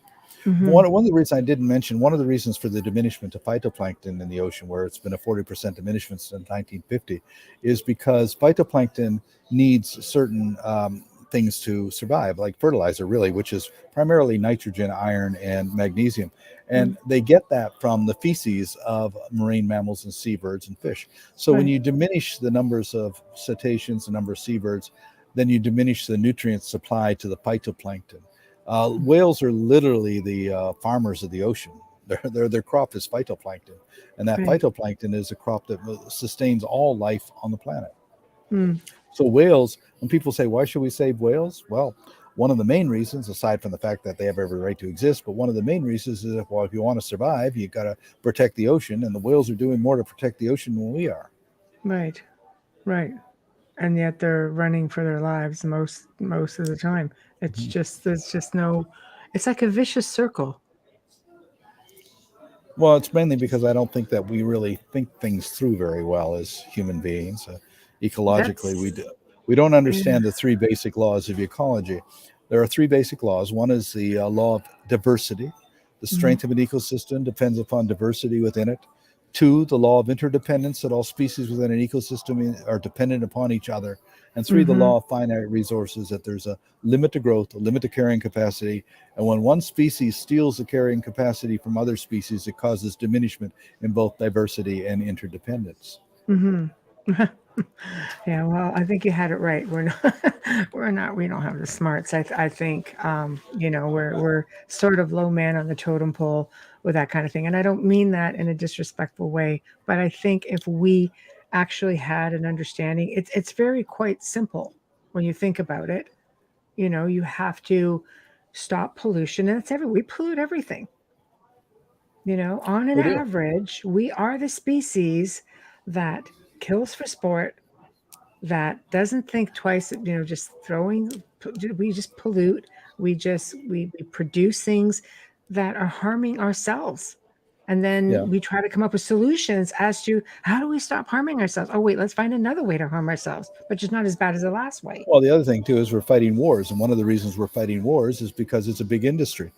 One of the reasons I didn't mention, one of the reasons for the diminishment of phytoplankton in the ocean, where it's been a 40% diminishment since 1950, is because phytoplankton needs certain things to survive, like fertilizer, really, which is primarily nitrogen, iron, and magnesium. And they get that from the feces of marine mammals and seabirds and fish. So when you diminish the numbers of cetaceans, the number of seabirds, then you diminish the nutrient supply to the phytoplankton. Whales are literally the farmers of the ocean. Their crop is phytoplankton, and that phytoplankton is a crop that sustains all life on the planet. So whales, when people say, why should we save whales? Well, one of the main reasons, aside from the fact that they have every right to exist, but one of the main reasons is that, well, if you want to survive, you got to protect the ocean, and the whales are doing more to protect the ocean than we are. Right. And yet they're running for their lives most of the time. It's just, there's just no, it's like a vicious circle. Well, it's mainly because I don't think that we really think things through very well as human beings. Ecologically, we don't understand the three basic laws of ecology. There are three basic laws. One is the law of diversity. The strength of an ecosystem depends upon diversity within it. Two, the law of interdependence, that all species within an ecosystem are dependent upon each other. And three, the law of finite resources, that there's a limit to growth, a limit to carrying capacity. And when one species steals the carrying capacity from other species, it causes diminishment in both diversity and interdependence. Yeah, well, I think you had it right. We don't have the smarts. I think, we're sort of low man on the totem pole with that kind of thing. And I don't mean that in a disrespectful way, but I think if we actually had an understanding, it's very quite simple when you think about it. You have to stop pollution, and we pollute everything. On an average, we are the species that kills for sport, that doesn't think twice, just we just pollute. We produce things that are harming ourselves. And then we try to come up with solutions as to how do we stop harming ourselves? Oh, wait, let's find another way to harm ourselves, but just not as bad as the last way. Well, the other thing, too, is we're fighting wars. And one of the reasons we're fighting wars is because it's a big industry.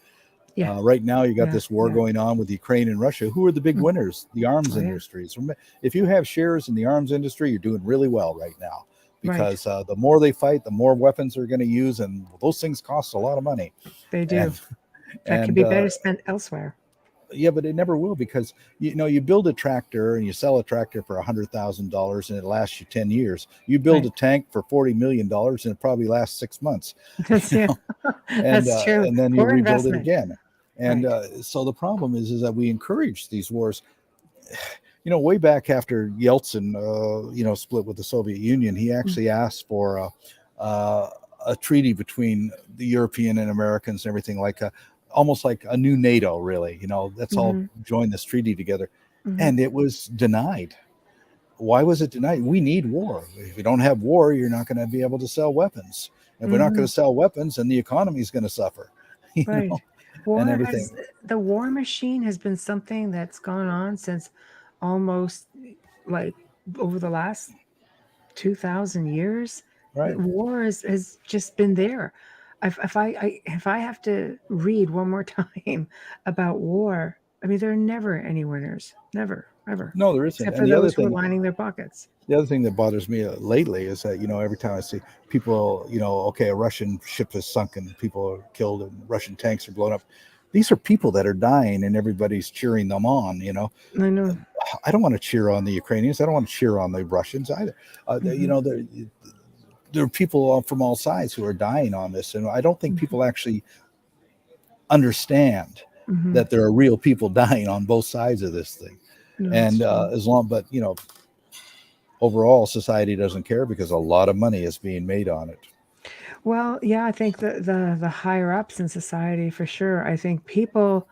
Right now, you got this war going on with Ukraine and Russia. Who are the big winners? The arms industries. If you have shares in the arms industry, you're doing really well right now, because the more they fight, the more weapons they're going to use, and those things cost a lot of money. They do. That could be better spent elsewhere. Yeah, but it never will, because you build a tractor and you sell a tractor for $100,000 and it lasts you 10 years. You build a tank for $40 million and it probably lasts 6 months. That's true. And then you rebuild it again. And so the problem is that we encourage these wars. Way back after Yeltsin, split with the Soviet Union, he actually asked for a treaty between the European and Americans and everything, like almost like a new NATO, really. Let's all join this treaty together. And it was denied. Why was it denied? We need war. If you don't have war, you're not going to be able to sell weapons. If we're not going to sell weapons, then the economy is going to suffer. Right. And everything. The war machine has been something that's gone on since almost like over the last 2,000 years. Right. War has just been there. If I have to read one more time about war, I mean, there are never any winners. Never, ever. No, there isn't. Except for those who are lining their pockets. The other thing that bothers me lately is that, every time I see people, a Russian ship has sunk and people are killed and Russian tanks are blown up. These are people that are dying and everybody's cheering them on, I know. I don't want to cheer on the Ukrainians. I don't want to cheer on the Russians either. There are people from all sides who are dying on this. And I don't think people actually understand that there are real people dying on both sides of this thing. No, and overall, society doesn't care because a lot of money is being made on it. Well, yeah, I think the higher ups in society, for sure. I think people,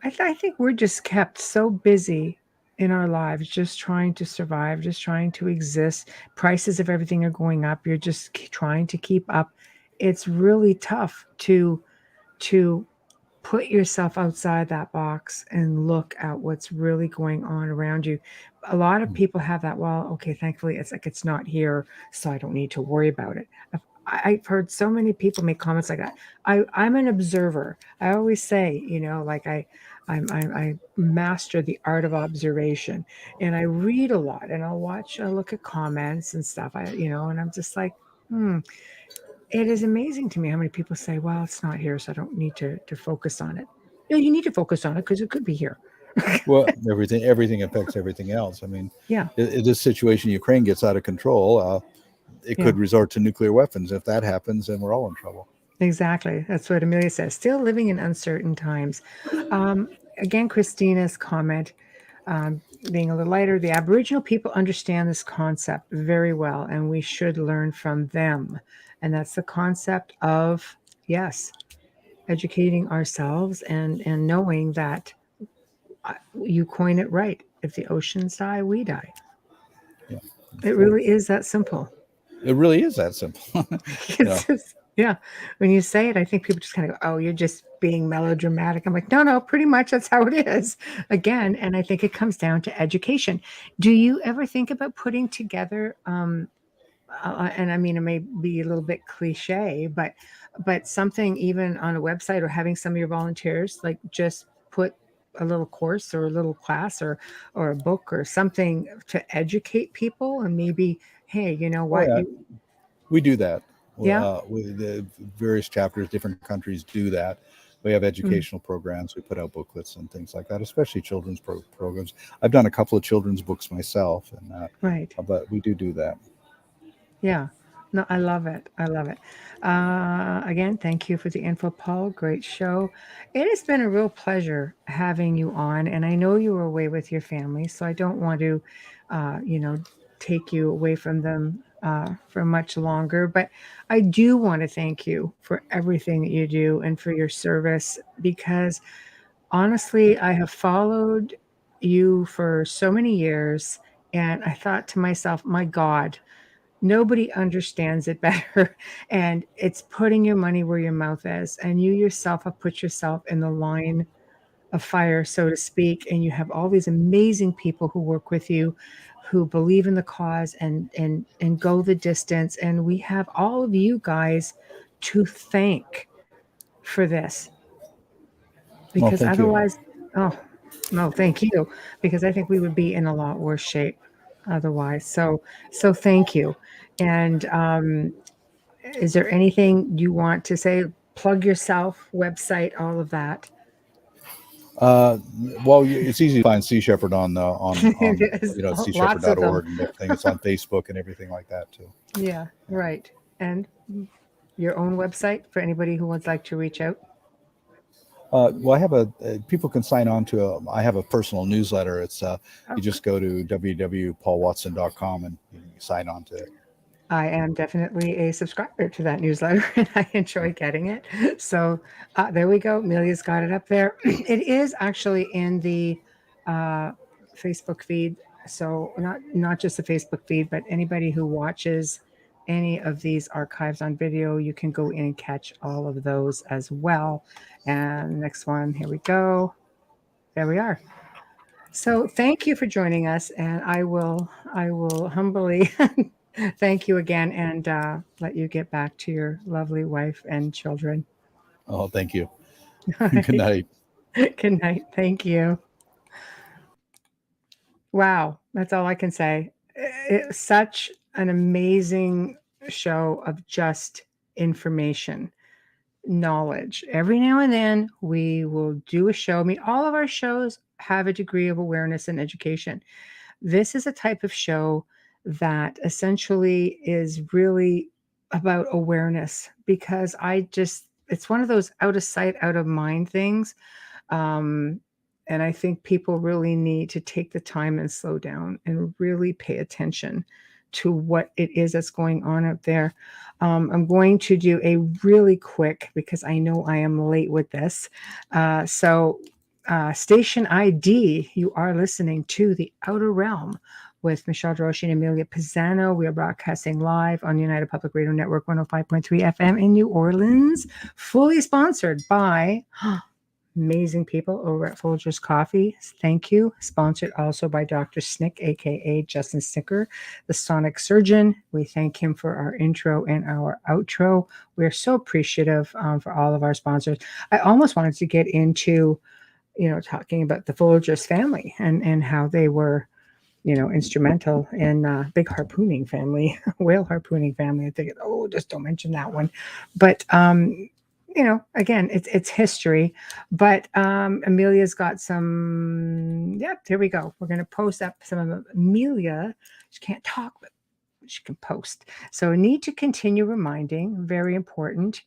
I think we're just kept so busy in our lives, just trying to survive, just trying to exist. Prices of everything are going up. You're just trying to keep up. It's really tough to put yourself outside that box and look at what's really going on around you. A lot of people have that, well, okay, thankfully it's not here, so I don't need to worry about it. I've heard so many people make comments like that. I'm an observer. I always say, like I master the art of observation, and I read a lot, and I'll look at comments and stuff. And I'm just like, it is amazing to me how many people say, well, it's not here, so I don't need to focus on it. No, you need to focus on it because it could be here. Well, everything affects everything else. I mean, yeah, if this situation in Ukraine gets out of control, it could resort to nuclear weapons. If that happens, then we're all in trouble. Exactly. That's what Amelia says. Still living in uncertain times. Again, Christina's comment, being a little lighter, the Aboriginal people understand this concept very well, and we should learn from them. And that's the concept of, yes, educating ourselves and knowing that you coin it right. If the oceans die, we die. Yeah. It really is that simple. It really is that simple. Yeah. When you say it, I think people just kind of go, oh, you're just being melodramatic. I'm like, no, pretty much that's how it is. Again, and I think it comes down to education. Do you ever think about putting together, and I mean, it may be a little bit cliche, but something even on a website, or having some of your volunteers, like just put a little course or a little class or a book or something to educate people, and maybe, hey, you know what? We do that. Yeah. With the various chapters, different countries do that. We have educational programs. We put out booklets and things like that, especially children's programs. I've done a couple of children's books myself, and right. But we do that. Yeah. No, I love it. I love it. Again, thank you for the info, Paul. Great show. It has been a real pleasure having you on, and I know you were away with your family, so I don't want to, take you away from them for much longer. But I do want to thank you for everything that you do and for your service, because honestly, I have followed you for so many years, and I thought to myself, my God, nobody understands it better. And it's putting your money where your mouth is. And you yourself have put yourself in the line of fire, so to speak. And you have all these amazing people who work with you, who believe in the cause and go the distance. And we have all of you guys to thank for this. Because otherwise, thank you. Because I think we would be in a lot worse shape otherwise. So thank you. And is there anything you want to say? Plug yourself, website, all of that. Well, it's easy to find Sea Shepherd on seashepherd.org and everything. It's on Facebook and everything like that too. Yeah, right. And your own website for anybody who would like to reach out. Well, I have people can sign on to I have a personal newsletter. It's you just go to www.paulwatson.com and you sign on to it. I am definitely a subscriber to that newsletter, and I enjoy getting it. So there we go. Amelia's got it up there. It is actually in the Facebook feed. So not just the Facebook feed, but anybody who watches any of these archives on video, you can go in and catch all of those as well. And next one, here we go. There we are. So thank you for joining us, and I will humbly thank you again, and let you get back to your lovely wife and children. Oh, thank you. Right. Good night. Good night. Thank you. Wow, that's all I can say. It's such an amazing show of just information, knowledge. Every now and then we will do a show. I mean, all of our shows have a degree of awareness and education. This is a type of show that essentially is really about awareness, because it's one of those out of sight, out of mind things. And I think people really need to take the time and slow down and really pay attention to what it is that's going on out there. I'm going to do a really quick, because I know I am late with this. Station ID, you are listening to The Outer Realm with Michelle Droshi and Amelia Pisano. We are broadcasting live on United Public Radio Network 105.3 FM in New Orleans, fully sponsored by amazing people over at Folgers Coffee. Thank you. Sponsored also by Dr. Snick, aka Justin Snicker, the Sonic Surgeon. We thank him for our intro and our outro. We're so appreciative for all of our sponsors. I almost wanted to get into, talking about the Folgers family and how they were, instrumental in big harpooning family, whale harpooning family. I think, just don't mention that one. But again, it's history. But Amelia's got some. Yep, here we go. We're going to post up some of Amelia. She can't talk, but she can post. So need to continue reminding. Very important.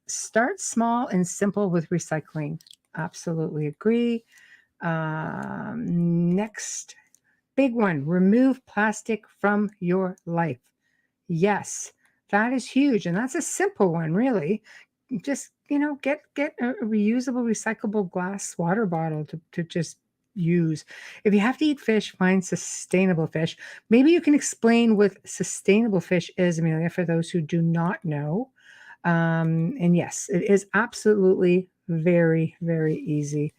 Start small and simple with recycling. Absolutely agree. Next big one, remove plastic from your life. Yes, that is huge. And that's a simple one, really. Just, get a reusable, recyclable glass water bottle to just use. If you have to eat fish, find sustainable fish. Maybe you can explain what sustainable fish is, Amelia, for those who do not know. And yes, it is absolutely very, very easy.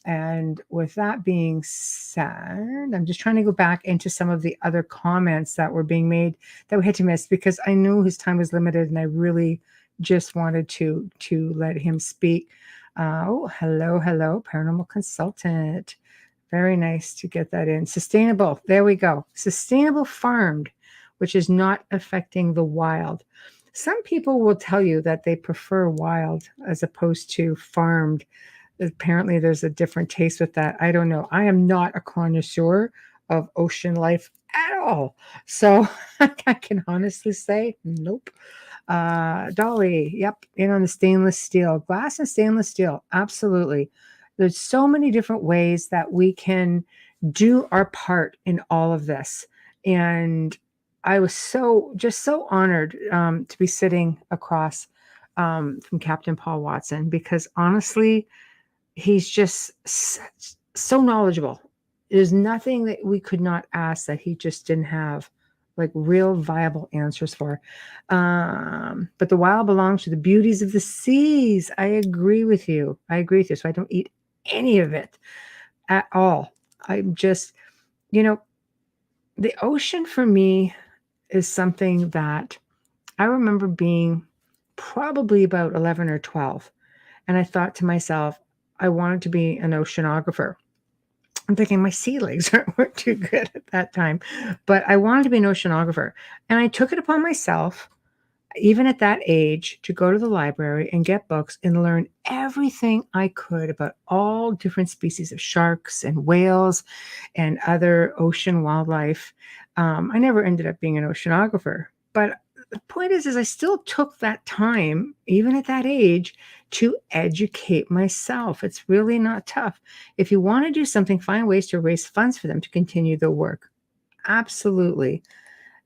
And with that being said, I'm just trying to go back into some of the other comments that were being made that we had to miss, because I knew his time was limited and I really just wanted to let him speak. Hello, paranormal consultant. Very nice to get that in. Sustainable. There we go. Sustainable farmed, which is not affecting the wild. Some people will tell you that they prefer wild as opposed to farmed. Apparently there's a different taste with that. I don't know. I am not a connoisseur of ocean life at all. So I can honestly say, nope. Dolly, yep, in on the stainless steel. Glass and stainless steel, absolutely. There's so many different ways that we can do our part in all of this. And I was so honored to be sitting across from Captain Paul Watson, because honestly, he's just so knowledgeable. There's nothing that we could not ask that he just didn't have like real viable answers for. But the wild belongs to the beauties of the seas. I agree with you. So I don't eat any of it at all. I'm just, the ocean for me is something that I remember being probably about 11 or 12. And I thought to myself, I wanted to be an oceanographer. I'm thinking my sea legs weren't too good at that time, but I wanted to be an oceanographer. And I took it upon myself, even at that age, to go to the library and get books and learn everything I could about all different species of sharks and whales and other ocean wildlife. I never ended up being an oceanographer, but the point is I still took that time, even at that age, to educate myself. It's really not tough. If you want to do something, find ways to raise funds for them to continue the work. Absolutely.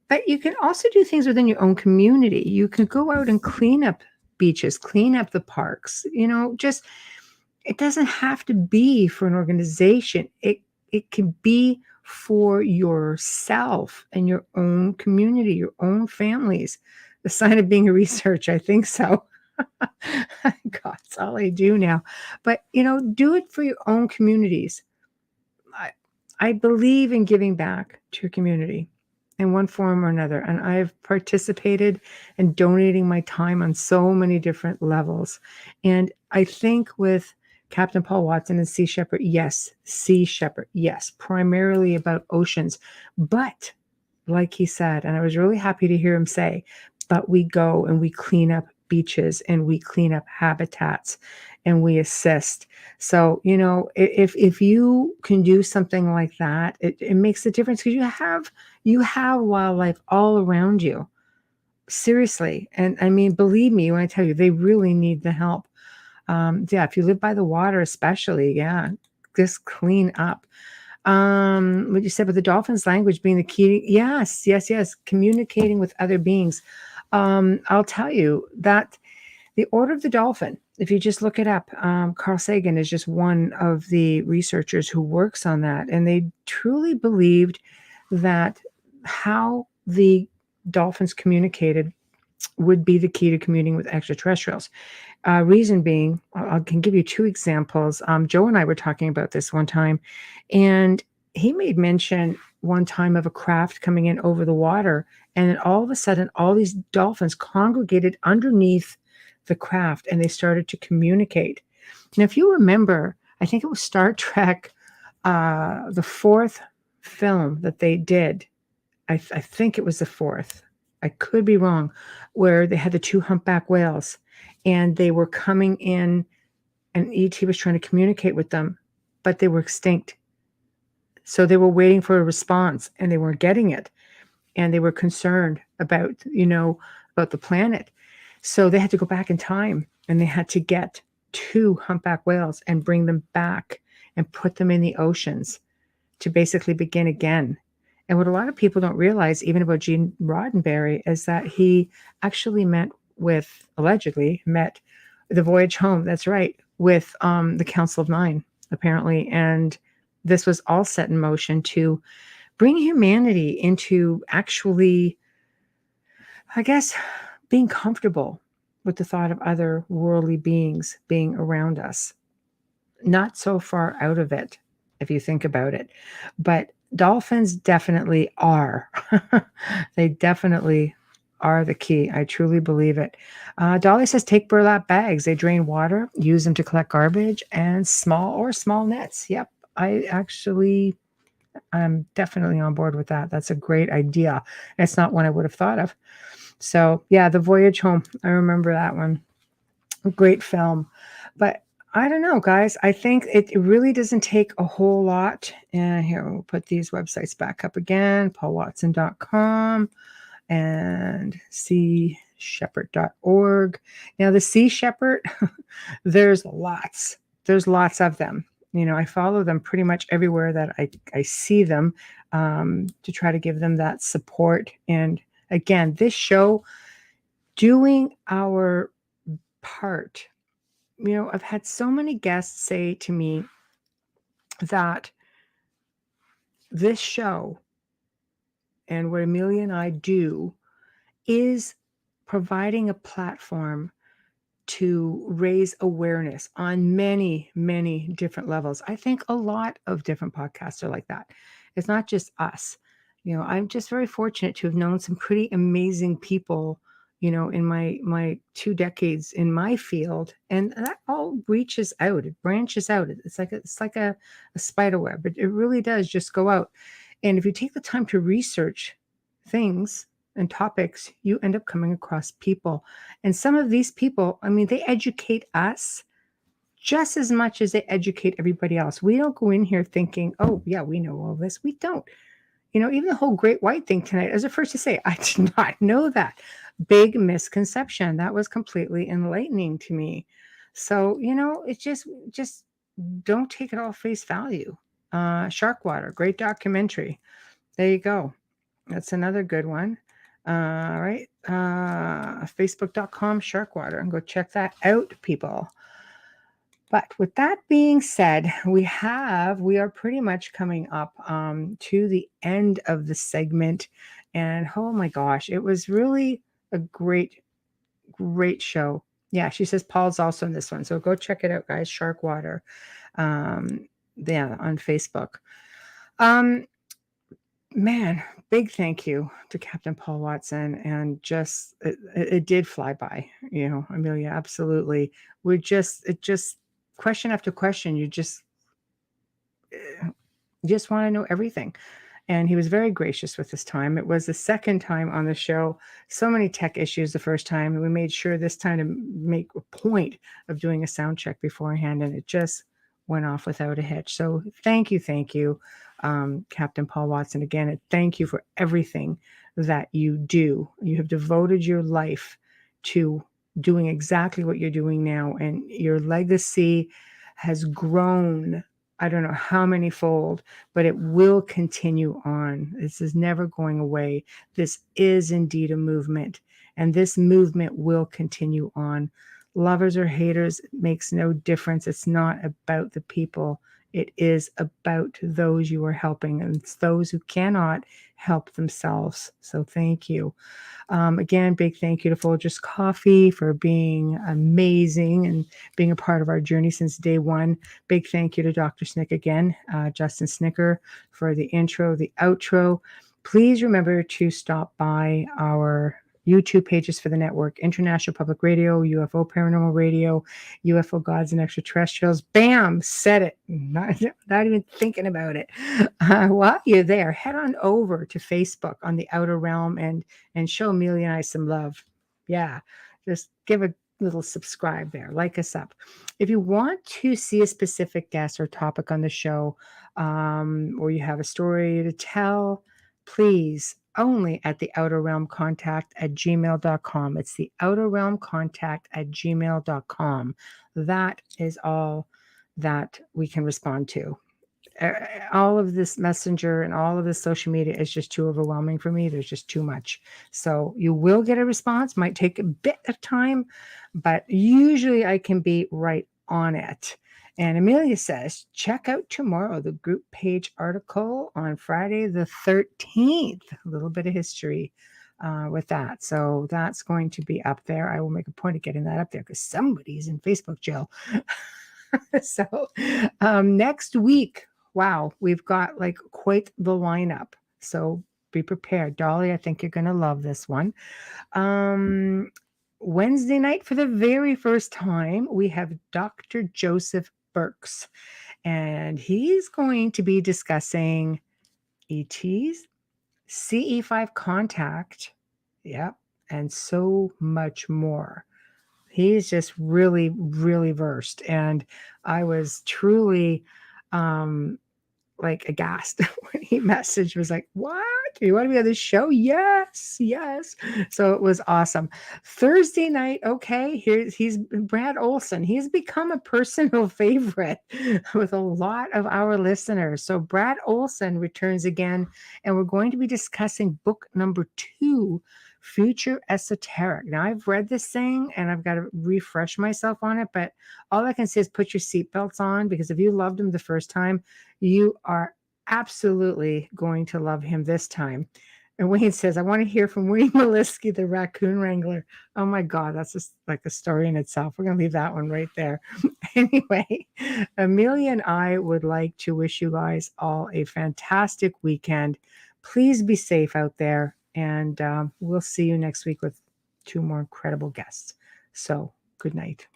But you can also do things within your own community. You can go out and clean up beaches, clean up the parks. Just, it doesn't have to be for an organization. It can be for yourself and your own community, your own families. The sign of being a researcher, I think so. God, it's all I do now. But, do it for your own communities. I believe in giving back to your community in one form or another. And I've participated in donating my time on so many different levels. And I think with Captain Paul Watson and Sea Shepherd, yes, primarily about oceans. But like he said, and I was really happy to hear him say, but we go and we clean up beaches and we clean up habitats and we assist. So, if you can do something like that, it makes a difference, because you have wildlife all around you. Seriously. And I mean, believe me when I tell you, they really need the help. If you live by the water, especially, just clean up. What you said with the dolphin's language being the key. Yes. Communicating with other beings. I'll tell you that the Order of the Dolphin, if you just look it up, Carl Sagan is just one of the researchers who works on that. And they truly believed that how the dolphins communicated would be the key to communing with extraterrestrials. Reason being, I can give you two examples. Joe and I were talking about this one time, and he made mention one time of a craft coming in over the water, and then all of a sudden, all these dolphins congregated underneath the craft, and they started to communicate. And if you remember, I think it was Star Trek, the fourth film that they did. I think it was the fourth. I could be wrong, where they had the two humpback whales, and they were coming in, and ET was trying to communicate with them, but they were extinct. So they were waiting for a response, and they weren't getting it, and they were concerned about, about the planet. So they had to go back in time, and they had to get two humpback whales and bring them back and put them in the oceans to basically begin again. And what a lot of people don't realize, even about Gene Roddenberry, is that he actually allegedly met the voyage home. That's right, with the Council of Nine, apparently. And this was all set in motion to bring humanity into actually, I guess, being comfortable with the thought of other worldly beings being around us. Not so far out of it, if you think about it. But dolphins definitely are. They definitely are the key. I truly believe it. Dolly says, take burlap bags. They drain water, use them to collect garbage, and small nets. Yep. I'm definitely on board with that. That's a great idea. It's not one I would have thought of. So yeah, The Voyage Home. I remember that one. Great film. But I don't know, guys. I think it really doesn't take a whole lot. And here, we'll put these websites back up again. paulwatson.com and seashepherd.org. Now, the Sea Shepherd, there's lots. There's lots of them. I follow them pretty much everywhere that I see them, to try to give them that support. And again, this show, doing our part. I've had so many guests say to me that this show and what Amelia and I do is providing a platform to raise awareness on many, many different levels. I think a lot of different podcasts are like that. It's not just us. I'm just very fortunate to have known some pretty amazing people, in my 2 decades in my field, and that all reaches out. It branches out. It's like a spider web. It really does just go out. And if you take the time to research things and topics, you end up coming across people. And some of these people, they educate us just as much as they educate everybody else. We don't go in here thinking, oh yeah, we know all this. We don't. Even the whole great white thing tonight, I was the first to say, I did not know that. Big misconception. That was completely enlightening to me. So, it's just don't take it all face value. Shark Water, great documentary. There you go. That's another good one. All right. Facebook.com Sharkwater, and go check that out, people. But with that being said, we are pretty much coming up to the end of the segment. And oh my gosh, it was really a great, great show. Yeah, she says Paul's also in this one. So go check it out, guys. Sharkwater. On Facebook. Man, big thank you to Captain Paul Watson. And just, it did fly by, Amelia, absolutely. It just question after question, you just want to know everything. And he was very gracious with his time. It was the second time on the show. So many tech issues the first time. And we made sure this time to make a point of doing a sound check beforehand. And it just went off without a hitch. So thank you, Captain Paul Watson. Again, and thank you for everything that you do. You have devoted your life to doing exactly what you're doing now. And your legacy has grown, I don't know how many fold, but it will continue on. This is never going away. This is indeed a movement, and this movement will continue on. Lovers or haters, it makes no difference. It's not about the people. It is about those you are helping, and it's those who cannot help themselves. So thank you. Again, big thank you to Folgers Coffee for being amazing and being a part of our journey since day one. Big thank you to Dr. Snick again, Justin Snicker, for the intro, the outro. Please remember to stop by our YouTube pages for the network: International Public Radio, UFO Paranormal Radio, UFO Gods and Extraterrestrials. Bam! Said it. Not even thinking about it. While you're there, head on over to Facebook on the Outer Realm and show Amelia and I some love. Yeah, just give a little subscribe there. Like us up. If you want to see a specific guest or topic on the show, or you have a story to tell, please only at the outer realm contact at gmail.com. It's the outer realm contact at gmail.com. That is all that we can respond to. All of this messenger and all of this social media is just too overwhelming for me. There's just too much. So you will get a response. Might take a bit of time, but usually I can be right on it. And Amelia says, check out tomorrow the group page article on Friday the 13th. A little bit of history with that. So that's going to be up there. I will make a point of getting that up there because somebody's in Facebook jail. So next week, wow, we've got like quite the lineup. So be prepared. Dolly, I think you're going to love this one. Wednesday night, for the very first time, we have Dr. Joseph Burks, and he's going to be discussing ETs, CE5 contact, and so much more. He's just really, really versed, and I was truly like aghast when he messaged, was like, what? You want to be on this show? Yes. So it was awesome. Thursday night, okay, he's Brad Olson. He's become a personal favorite with a lot of our listeners. So Brad Olson returns again, and we're going to be discussing book number 2, Future Esoteric. Now, I've read this thing and I've got to refresh myself on it, but all I can say is put your seatbelts on, because if you loved him the first time, you are absolutely going to love him this time. And Wayne says, I want to hear from Wayne Maliski, the raccoon wrangler. Oh my God, that's just like a story in itself. We're going to leave that one right there. Anyway, Amelia and I would like to wish you guys all a fantastic weekend. Please be safe out there. And we'll see you next week with 2 more incredible guests. So good night.